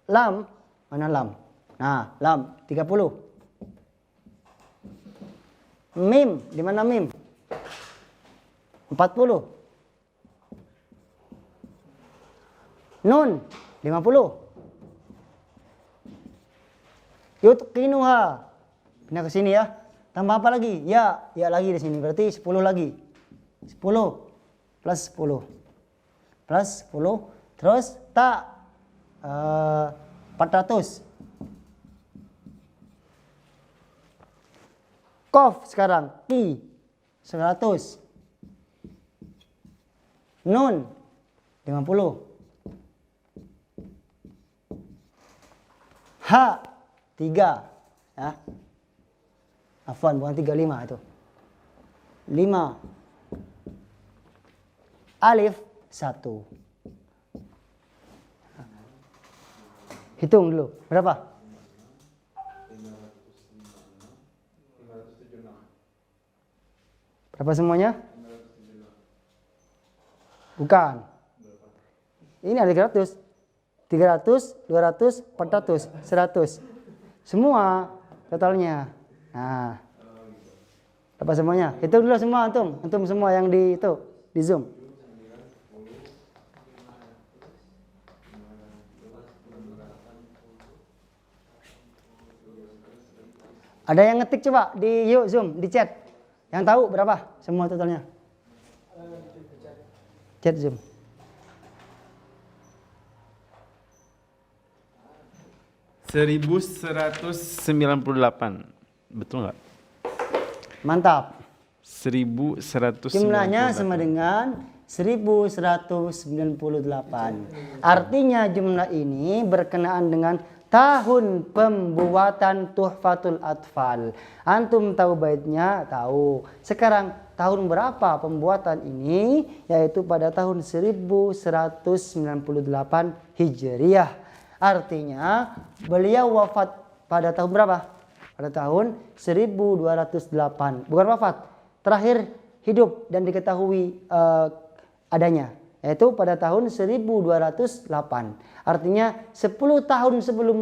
lam. Mana lam? Nah, lam 30. Mim, di mana mim? 40. Nun 50. Yutqinuha. Pindah ke sini ya. Tambah apa lagi? Ya lagi di sini. Berarti 10 lagi. 10 plus 10. Plus 10. Terus ta 400. Kof sekarang ki 100. Nun 50. Ha 3 ya. Afwan bukan 35 itu. 5. Alif 1. Hitung dulu. Berapa? Berapa semuanya? Bukan. Ini ada 300. 300, 200, 400, 100. Semua totalnya. Nah. Berapa semuanya? Hitung dulu semua antum. Antum semua yang di itu, di Zoom. Ada yang ngetik coba di yuk Zoom, di chat. Yang tahu berapa semua totalnya? Chat Zoom. $1.198. Betul nggak? Mantap. 1.198. Jumlahnya sama dengan 1198. Artinya jumlah ini berkenaan dengan tahun pembuatan Tuhfatul Atfal. Antum tahu baitnya? Tahu. Sekarang tahun berapa pembuatan ini? Yaitu pada tahun 1198 Hijriah. Artinya beliau wafat pada tahun berapa? Pada tahun 1208. Bukan wafat, terakhir hidup dan diketahui adanya. Yaitu pada tahun 1208. Artinya 10 tahun sebelum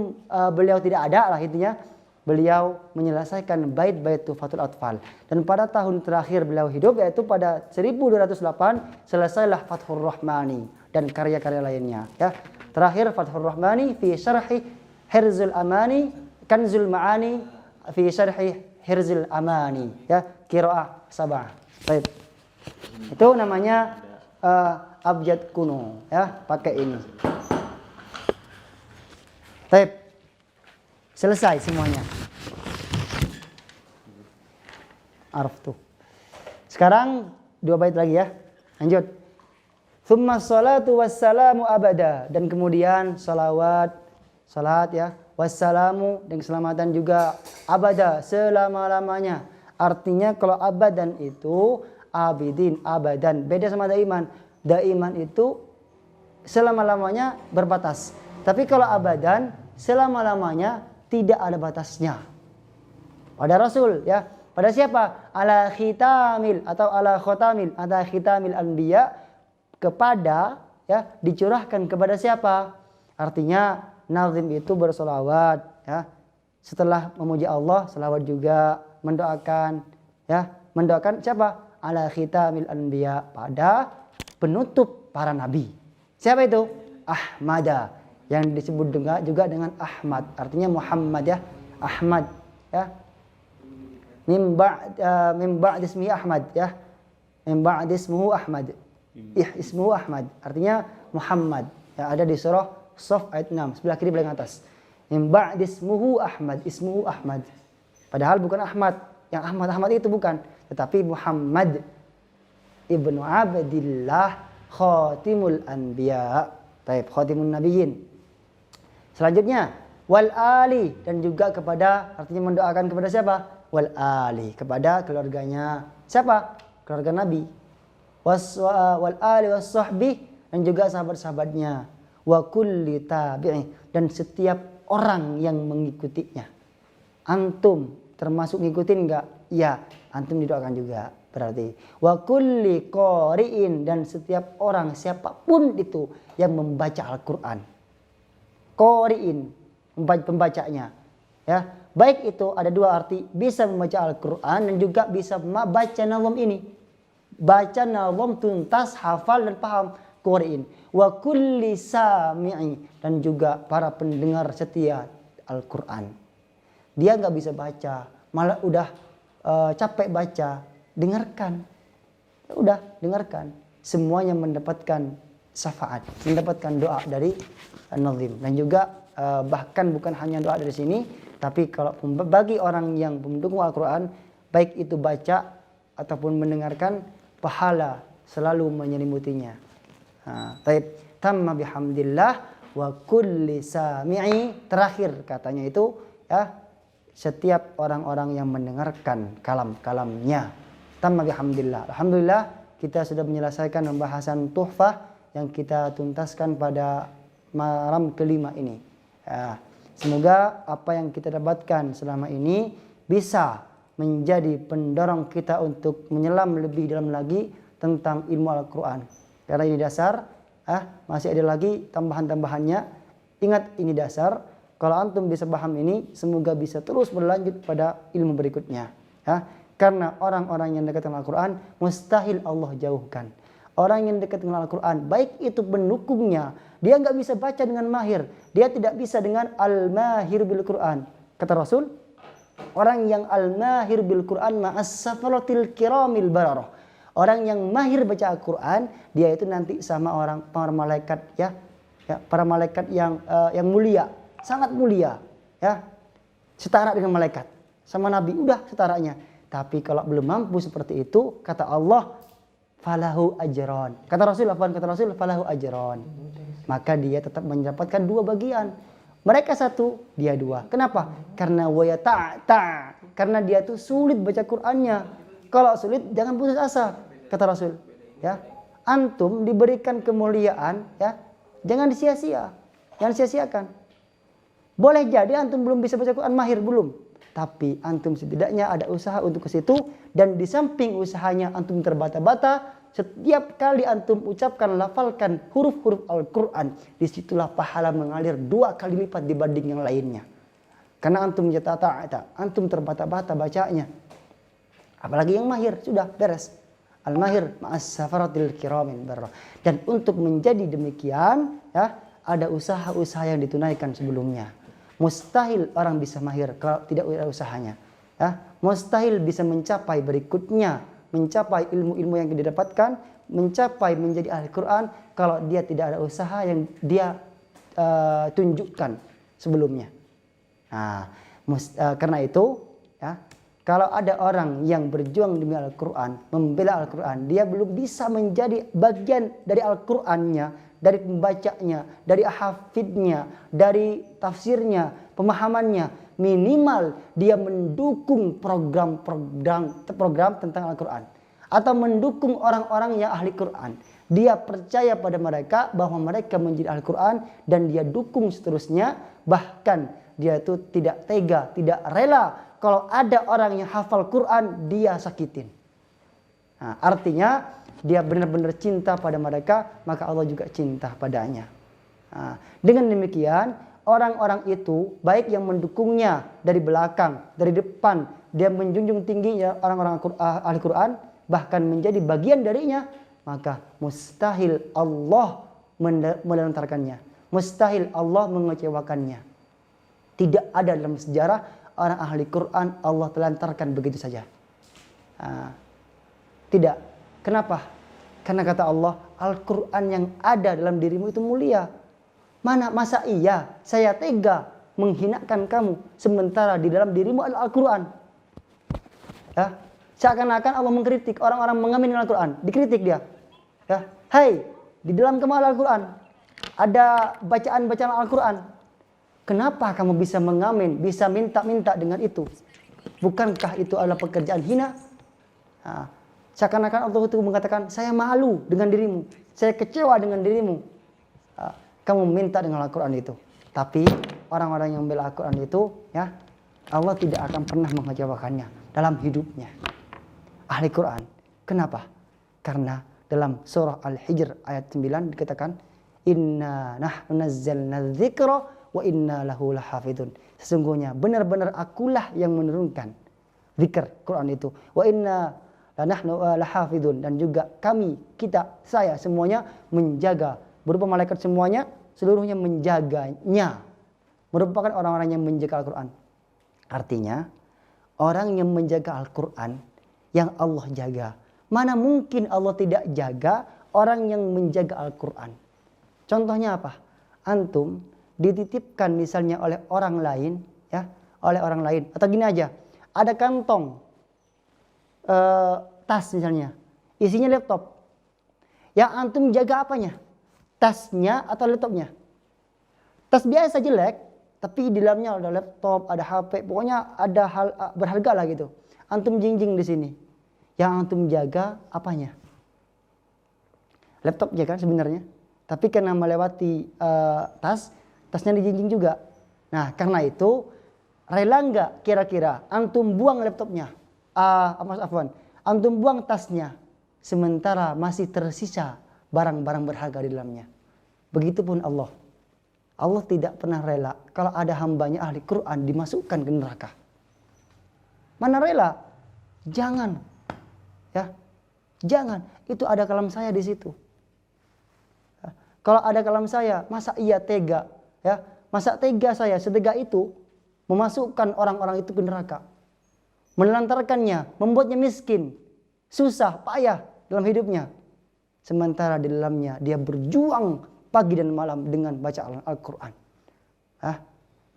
beliau tidak ada lah intinya. beliau menyelesaikan bait-bait Tuhfatul Atfal. Dan pada tahun terakhir beliau hidup, yaitu pada 1208, selesailah Fathur Rahmani dan karya-karya lainnya. Ya. Terakhir Fathur Rahmani fi syarhi Hirzul Amani, Kanzul Ma'ani fi syarhi Hirzul Amani. Ya, qiraah sab'ah. Baik. Itu namanya abjad kuno, ya, pakai ini. Baik. Selesai semuanya. Araf tuh. Sekarang 2 bait lagi ya. Lanjut. Tsumma sholatu wassalamu abada, dan kemudian salat ya, wassalamu, dan keselamatan juga abada, selama-lamanya. Artinya kalau abadan itu abidin, abadan, beda sama daiman. Daiman itu selama-lamanya berbatas. Tapi kalau abadan selama-lamanya tidak ada batasnya. Pada Rasul ya. Pada siapa? Ala khitamil atau ala khotamil, ala khitamil anbiya, kepada ya, dicurahkan kepada siapa? Artinya nazim itu bersolawat ya. Setelah memuji Allah, selawat juga, mendoakan ya, mendoakan siapa? Ala khitamil anbiya, pada penutup para nabi. Siapa itu? Ahmada, yang disebut juga dengan Ahmad, artinya Muhammad ya, Ahmad ya. Min ba'd ismi Ahmad ya. Min ba'd ismuhu Ahmad. Ismuhu Ahmad, artinya Muhammad. Ya, ada di surah Shaf ayat 6, sebelah kiri paling atas. Min ba'd ismuhu Ahmad, ismuhu Ahmad. Padahal bukan Ahmad, yang Ahmad itu bukan, tetapi Muhammad ibnu Abdillah khatimul anbiya. Taib, khatimun nabiyyin. Selanjutnya wal ali, dan juga kepada, artinya mendoakan kepada siapa? Wal ali, kepada keluarganya siapa? Keluarga Nabi. Wal ali was sahbi, dan juga sahabat-sahabatnya. Wa kulli tabi'i, dan setiap orang yang mengikutinya. Antum termasuk ngikutin enggak? Ya, antum didoakan juga berarti. Wa kulli qari'in, dan setiap orang siapapun itu yang membaca Al-Qur'an. Qari'in, pembacanya. Ya, baik itu ada 2 arti, bisa membaca Al-Qur'an dan juga bisa membaca nazam ini. Baca nazam tuntas, hafal dan paham. Qari'in. Wa kulli sami'i, dan juga para pendengar setia Al-Qur'an. Dia nggak bisa baca, malah udah capek baca, dengarkan. Ya udah, dengarkan. Semuanya mendapatkan syafaat, mendapatkan doa dari nazim. Dan juga bahkan bukan hanya doa dari sini, tapi kalau bagi orang yang mendukung Al-Quran, baik itu baca ataupun mendengarkan, pahala selalu menyelimutinya. Taib, tamma bihamdillah wa kulli sami'i, terakhir katanya itu ya, setiap orang-orang yang mendengarkan kalam-kalamnya. Tamma bihamdillah. Alhamdulillah kita sudah menyelesaikan pembahasan tuhfah yang kita tuntaskan pada malam kelima ini. Ya, semoga apa yang kita dapatkan selama ini bisa menjadi pendorong kita untuk menyelam lebih dalam lagi tentang ilmu Al-Quran. Karena ini dasar, masih ada lagi tambahan-tambahannya. Ingat, ini dasar. Kalau antum bisa paham ini, semoga bisa terus berlanjut pada ilmu berikutnya. Ya, karena orang-orang yang dekat dengan Al-Quran mustahil Allah jauhkan. Orang yang dekat dengan Al-Quran, baik itu pendukungnya, dia nggak bisa baca dengan mahir, dia tidak bisa dengan al-mahir bil Quran. Kata Rasul, orang yang al-mahir bil Quran ma'as safaratil kiramil bararah. Orang yang mahir baca Al-Quran, dia itu nanti sama para malaikat ya, para malaikat yang mulia, sangat mulia ya, setara dengan malaikat, sama Nabi udah setaranya. Tapi kalau belum mampu seperti itu, kata Allah, falahu ajron. Kata Rasul, falahu ajron. Maka dia tetap mendapatkan 2 bagian. Mereka 1, dia 2. Kenapa? Karena karena dia tuh sulit baca Qur'annya. Kalau sulit jangan putus asa, kata Rasul. Ya, antum diberikan kemuliaan, ya, jangan disia-sia, jangan sia-siakan. Boleh jadi antum belum bisa baca Quran mahir, belum. Tapi antum setidaknya ada usaha untuk ke situ, dan di samping usahanya antum terbata-bata, setiap kali antum ucapkan, lafalkan huruf-huruf Al-Quran, disitulah pahala mengalir 2 kali lipat dibanding yang lainnya. Karena antum yatata'ata, antum terbata-bata bacanya. Apalagi yang mahir, sudah beres. Al-mahir ma'as safaratil kiramin barra. Dan untuk menjadi demikian, ya, ada usaha-usaha yang ditunaikan sebelumnya. Mustahil orang bisa mahir kalau tidak ada usahanya. Ya, mustahil bisa mencapai berikutnya, mencapai ilmu-ilmu yang didapatkan, mencapai menjadi ahli Quran kalau dia tidak ada usaha yang dia tunjukkan sebelumnya. Nah, karena itu, ya, kalau ada orang yang berjuang demi Al-Quran, membela Al-Quran, dia belum bisa menjadi bagian dari Al-Qurannya, dari pembacanya, dari hafidnya, dari tafsirnya, pemahamannya. Minimal dia mendukung program tentang Al-Quran. Atau mendukung orang-orang yang ahli Quran. Dia percaya pada mereka bahwa mereka menjadi ahli Quran dan dia dukung seterusnya. Bahkan dia itu tidak tega, tidak rela kalau ada orang yang hafal Quran dia sakitin. Nah, artinya dia benar-benar cinta pada mereka, maka Allah juga cinta padanya. Nah, dengan demikian orang-orang itu baik yang mendukungnya dari belakang, dari depan, dia menjunjung tingginya orang-orang ahli Quran, bahkan menjadi bagian darinya, maka mustahil Allah melantarkannya. Mustahil Allah mengecewakannya. Tidak ada dalam sejarah orang ahli Quran Allah telantarkan begitu saja. Tidak. Kenapa? Karena kata Allah, Al-Quran yang ada dalam dirimu itu mulia. Masa iya saya tega menghinakan kamu sementara di dalam dirimu adalah Al-Quran. Ya, seakan-akan Allah mengkritik orang-orang mengamin Al-Quran. Dikritik dia. Ya, hai, di dalam kamu ada Al-Quran. Ada bacaan-bacaan Al-Quran. Kenapa kamu bisa mengamin, bisa minta-minta dengan itu? Bukankah itu adalah pekerjaan hina? Nah, seakan-akan Allah itu mengatakan, saya malu dengan dirimu, saya kecewa dengan dirimu. Kamu minta dengan Al-Quran itu. Tapi orang-orang yang membela Al-Quran itu, ya, Allah tidak akan pernah mengecewakannya dalam hidupnya. Ahli Quran. Kenapa? Karena dalam surah Al-Hijr ayat 9 dikatakan, Inna nahnu nazzalna dzikra wa inna lahu lahafidun. Sesungguhnya benar-benar akulah yang menurunkan zikir Quran itu. Wa inna lanahnu lahafidun, dan juga kami, kita, saya semuanya menjaga, berupa malaikat semuanya, seluruhnya menjaganya. Merupakan orang-orang yang menjaga Al-Quran. Artinya orang yang menjaga Al-Quran yang Allah jaga. Mana mungkin Allah tidak jaga orang yang menjaga Al-Quran? Contohnya apa? Antum dititipkan misalnya oleh orang lain, ya, oleh orang lain, atau gini aja, ada kantong tas misalnya, isinya laptop, yang antum jaga apanya? Tasnya atau laptopnya? Tas biasa jelek, tapi di dalamnya ada laptop, ada HP, pokoknya ada hal berharga lah gitu. Antum jinjing di sini, yang antum jaga apanya? Laptopnya kan sebenarnya, tapi karena melewati tasnya dijinjing juga. Nah, karena itu rela nggak kira-kira antum buang laptopnya, antum buang tasnya, sementara masih tersisa barang-barang berharga di dalamnya. Begitupun Allah. Allah tidak pernah rela kalau ada hambanya ahli Quran dimasukkan ke neraka. Mana rela? Jangan, ya, jangan. Itu ada kalam saya di situ. Kalau ada kalam saya, masa iya tega? Ya, masa tega saya setega itu memasukkan orang-orang itu ke neraka, menelantarkannya, membuatnya miskin, susah, payah dalam hidupnya. Sementara di dalamnya dia berjuang pagi dan malam dengan baca Al-Quran.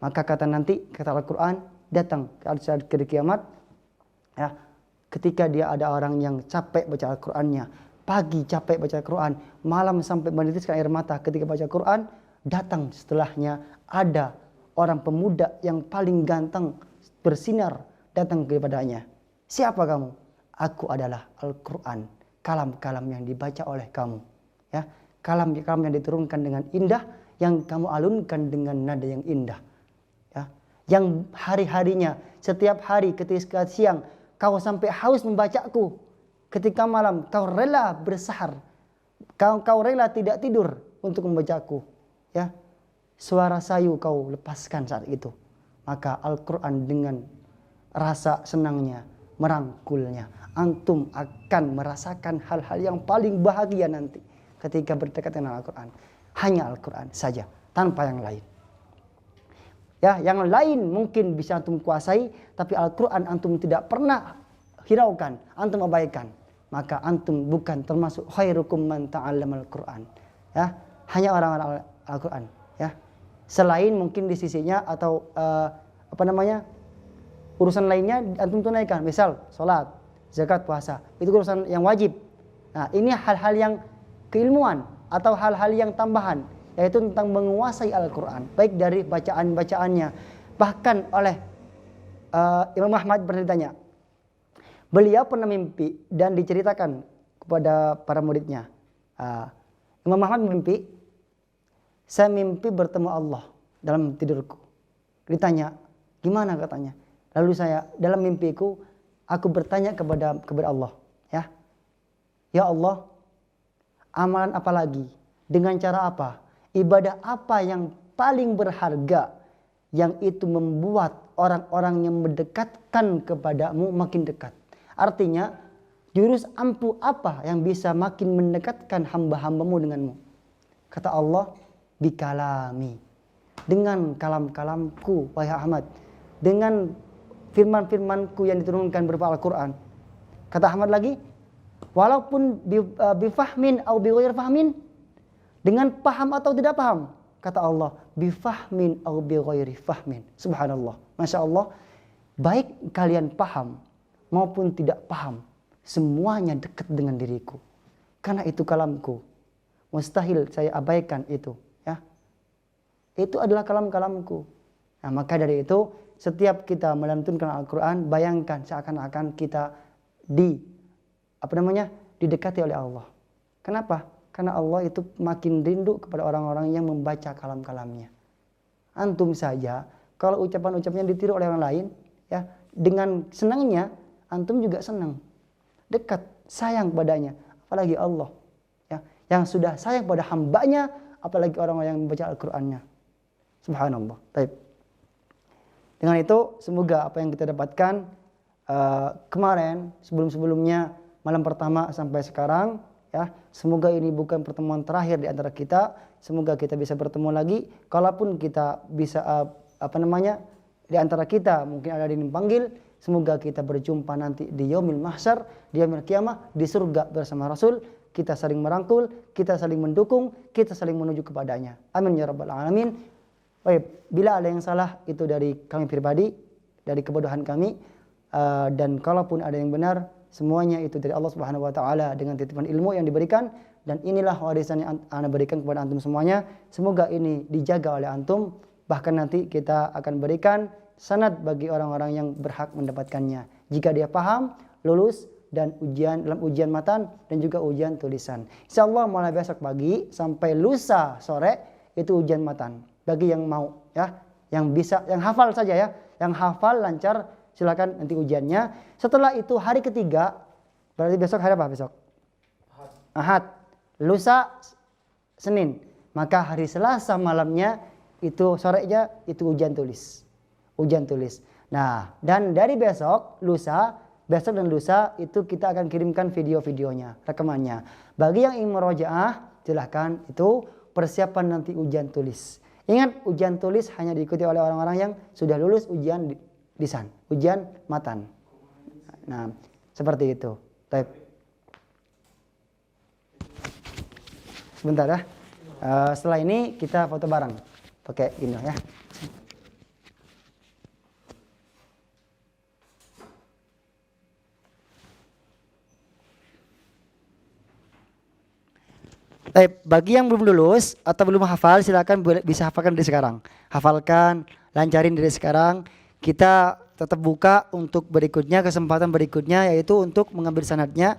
Maka kata Al-Quran datang saat hari kiamat, ya, ketika dia ada orang yang capek baca Al-Qurannya, pagi capek baca Al-Quran, malam sampai menitiskan air mata ketika baca Al-Quran, datang setelahnya ada orang pemuda yang paling ganteng bersinar datang kepadanya. Siapa kamu? Aku adalah Al-Quran, kalam-kalam yang dibaca oleh kamu. Ya, kalam-kalam yang diturunkan dengan indah, yang kamu alunkan dengan nada yang indah. Ya, yang hari-harinya, setiap hari ketika siang kau sampai haus membacaku, ketika malam kau rela bersahar, kau rela tidak tidur untuk membacaku. Ya, suara sayu kau lepaskan saat itu. maka Al-Quran dengan rasa senangnya merangkulnya. Antum akan merasakan hal-hal yang paling bahagia nanti ketika berdekatan dengan Al-Quran. Hanya Al-Quran saja, tanpa yang lain. Ya, yang lain mungkin bisa antum kuasai, tapi Al-Quran antum tidak pernah hiraukan, antum abaikan. Maka antum bukan termasuk khairukum man ta'allamal Quran. Ya, hanya orang-orang Al-Quran. Ya, selain mungkin di sisinya atau urusan lainnya antum tunaikan, misal sholat, zakat, puasa, itu urusan yang wajib. Nah, ini hal-hal yang keilmuan atau hal-hal yang tambahan, yaitu tentang menguasai Al-Quran, baik dari bacaan-bacaannya. Bahkan oleh Imam Ahmad berceritanya, beliau pernah mimpi dan diceritakan kepada para muridnya. Imam Ahmad mimpi, saya mimpi bertemu Allah dalam tidurku. Ditanya, gimana katanya? Lalu saya dalam mimpiku, aku bertanya kepada Allah, ya Allah, amalan apa lagi? Dengan cara apa? Ibadah apa yang paling berharga yang itu membuat orang-orang yang mendekatkan kepadamu makin dekat? Artinya, jurus ampuh apa yang bisa makin mendekatkan hamba-hambamu denganmu? Kata Allah, bikalami. Dengan kalam-kalamku, wahai Ahmad. Dengan firman-firmanku yang diturunkan berupa Al-Quran. Kata Ahmad lagi, walaupun bifahmin atau bighair fahmin, dengan paham atau tidak paham. Kata Allah, bifahmin atau bighairi fahmin. Subhanallah. Masya Allah, baik kalian paham maupun tidak paham, semuanya dekat dengan diriku. Karena itu kalamku. Mustahil saya abaikan itu. Ya, itu adalah kalam-kalamku. Nah, maka dari itu, setiap kita melantunkan Al-Quran, bayangkan seakan-akan kita didekati oleh Allah. Kenapa? Karena Allah itu makin rindu kepada orang-orang yang membaca kalam-kalamnya. Antum saja, kalau ucapan-ucapannya ditiru oleh orang lain, ya, dengan senangnya, antum juga senang. Dekat, sayang padanya. Apalagi Allah, ya, yang sudah sayang pada hambanya, apalagi orang-orang yang membaca Al-Qurannya. Subhanallah. Baik. Dengan itu, semoga apa yang kita dapatkan kemarin, sebelum-sebelumnya, malam pertama sampai sekarang, ya, semoga ini bukan pertemuan terakhir di antara kita. Semoga kita bisa bertemu lagi. Kalaupun kita bisa di antara kita mungkin ada yang dipanggil, semoga kita berjumpa nanti di yaumil mahsyar, di yaumil qiyamah, di surga bersama Rasul. Kita saling merangkul, kita saling mendukung, kita saling menuju kepadanya. Amin ya rabbal alamin. Baik, bila ada yang salah itu dari kami pribadi, dari kebodohan kami, dan kalaupun ada yang benar, semuanya itu dari Allah Subhanahu wa taala dengan titipan ilmu yang diberikan, dan inilah warisan yang Ana berikan kepada antum semuanya. Semoga ini dijaga oleh antum, bahkan nanti kita akan berikan sanad bagi orang-orang yang berhak mendapatkannya. Jika dia paham, lulus dan dalam ujian matan dan juga ujian tulisan. Insyaallah mulai besok pagi sampai lusa sore itu ujian matan. Bagi yang mau, ya, yang bisa, yang hafal saja ya, yang hafal lancar, silakan nanti ujiannya. Setelah itu hari ketiga, berarti besok hari apa besok? Ahad. Lusa Senin. Maka hari Selasa malamnya itu sorenya itu ujian tulis. Ujian tulis. Nah, dan dari besok dan lusa itu kita akan kirimkan video-videonya, rekamannya. Bagi yang ingin murojaah, silakan itu persiapan nanti ujian tulis. Ingat, ujian tulis hanya diikuti oleh orang-orang yang sudah lulus ujian lisan, ujian matan. Nah, seperti itu. Baik. Sebentar ya. Setelah ini kita foto bareng. Pakai gini ya. Bagi yang belum lulus atau belum hafal, silakan bisa hafalkan dari sekarang. Hafalkan, lancarin dari sekarang. Kita tetap buka untuk berikutnya, kesempatan berikutnya yaitu untuk mengambil sanadnya.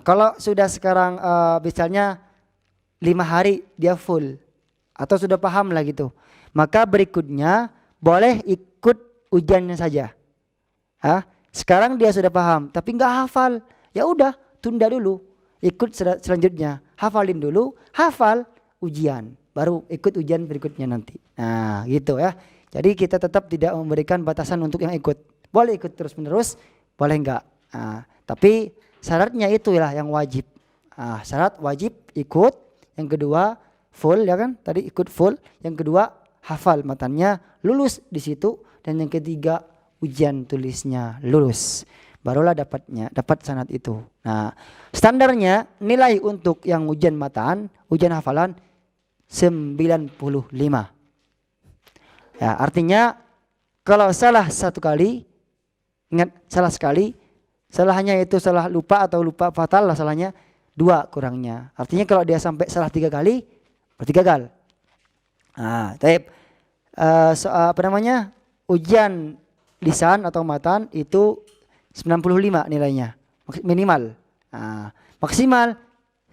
Kalau sudah sekarang misalnya 5 hari dia full atau sudah paham lah gitu, maka berikutnya boleh ikut ujiannya saja. Sekarang dia sudah paham tapi nggak hafal, ya udah tunda dulu, ikut selanjutnya. Hafalin dulu, hafal ujian, baru ikut ujian berikutnya nanti. Nah, gitu ya. Jadi kita tetap tidak memberikan batasan untuk yang ikut. Boleh ikut terus menerus, boleh enggak. Tapi syaratnya itulah yang wajib. Syarat wajib ikut. Yang kedua full, ya kan? Tadi ikut full. Yang kedua hafal matannya, lulus di situ. Dan yang ketiga ujian tulisnya lulus. Barulah dapat sanad itu. Nah, standarnya nilai untuk yang ujian matan, ujian hafalan 95. Ya, artinya kalau salah satu kali, ingat salah sekali, salahnya itu salah lupa atau lupa fatal lah salahnya, 2 kurangnya. Artinya kalau dia sampai salah 3 kali, berarti gagal. Ujian lisan atau matan itu 95 nilainya minimal. Maksimal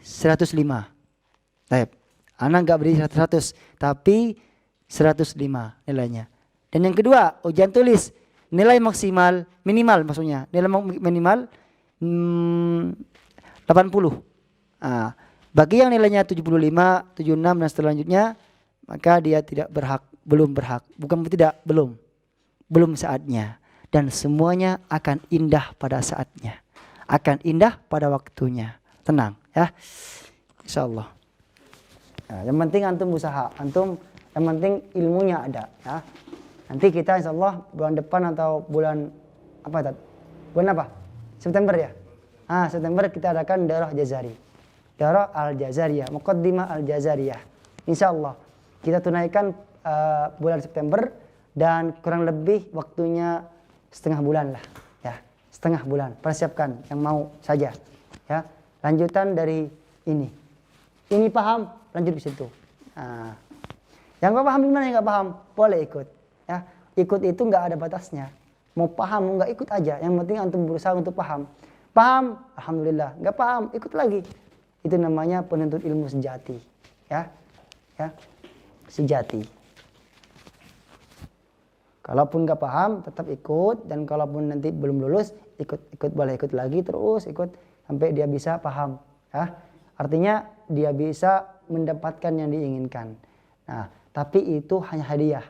105. Anak nggak beri 100 tapi 105 nilainya. Dan yang kedua ujian tulis nilai maksimal minimal, maksudnya nilai minimal 80. Bagi yang nilainya 75, 76 dan selanjutnya, maka dia belum berhak. Belum saatnya. Dan semuanya akan indah pada saatnya. Akan indah pada waktunya. Tenang ya. Insyaallah. Yang penting antum usaha. Yang penting ilmunya ada ya. Nanti kita insyaallah bulan depan atau bulan apa? Bulan apa? September ya? September kita adakan daurah Jazari. Daurah Al-Jazariyah, Muqaddimah Al-Jazariyah. Insyaallah kita tunaikan bulan September dan kurang lebih waktunya setengah bulan lah ya, setengah bulan. Persiapkan yang mau saja ya. Lanjutan dari ini paham, lanjut ke situ. Yang nggak paham gimana? Yang nggak paham boleh ikut ya. Ikut itu nggak ada batasnya, mau paham mau nggak ikut aja, yang penting antum berusaha untuk paham. Alhamdulillah. Nggak paham, ikut lagi. Itu namanya penuntut ilmu sejati ya, sejati. Kalaupun nggak paham tetap ikut, dan kalaupun nanti belum lulus ikut boleh ikut lagi, terus ikut sampai dia bisa paham ya. Artinya dia bisa mendapatkan yang diinginkan. Nah, tapi itu hanya hadiah.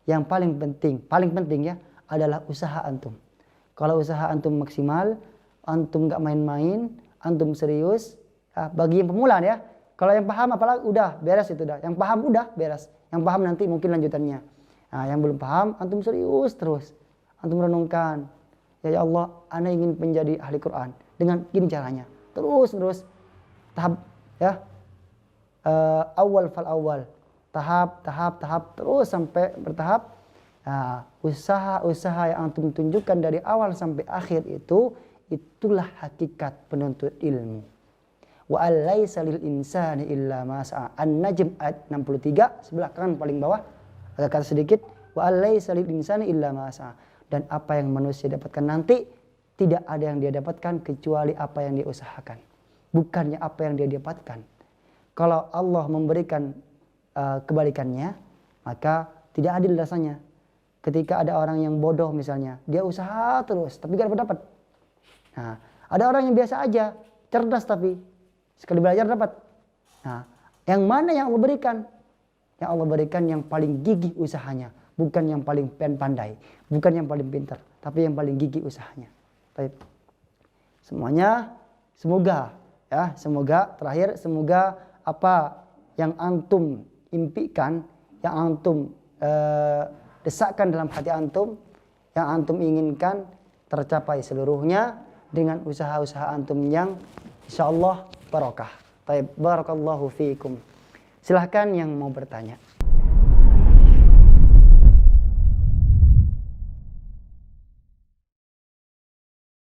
Yang paling penting ya adalah usaha antum. Kalau usaha antum maksimal, antum nggak main-main, antum serius. Bagi yang pemula ya, kalau yang paham apalagi udah beres itu dah. Yang paham udah beres. Yang paham nanti mungkin lanjutannya. Yang belum paham, antum serius terus. Antum renungkan. Ya Allah, ana ingin menjadi ahli Quran. Dengan gini caranya. Terus. Tahap ya. Awal fal awal. Tahap. Terus sampai bertahap. Usaha yang antum tunjukkan dari awal sampai akhir itulah hakikat penuntut ilmu. Wa alaisa lil insani illa ma sa'a. An-Najm ayat 63 sebelah kanan paling bawah. Agak kata sedikit, wa alaisa lil insani illa ma sa'a. Dan apa yang manusia dapatkan nanti tidak ada yang dia dapatkan kecuali apa yang dia usahakan. Bukannya apa yang dia dapatkan. Kalau Allah memberikan kebalikannya, maka tidak adil rasanya. Ketika ada orang yang bodoh misalnya, dia usaha terus tapi gak dapat. Nah, ada orang yang biasa aja, cerdas tapi sekali belajar dapat. Nah, yang mana yang Allah berikan? Yang Allah berikan yang paling gigih usahanya, bukan yang paling pandai, bukan yang paling pintar, tapi yang paling gigih usahanya. Baik. Semuanya semoga terakhir semoga apa yang antum impikan, yang antum desakkan dalam hati antum, yang antum inginkan tercapai seluruhnya dengan usaha-usaha antum yang insyaallah barokah. Baik, barakallahu fiikum. Silahkan yang mau bertanya.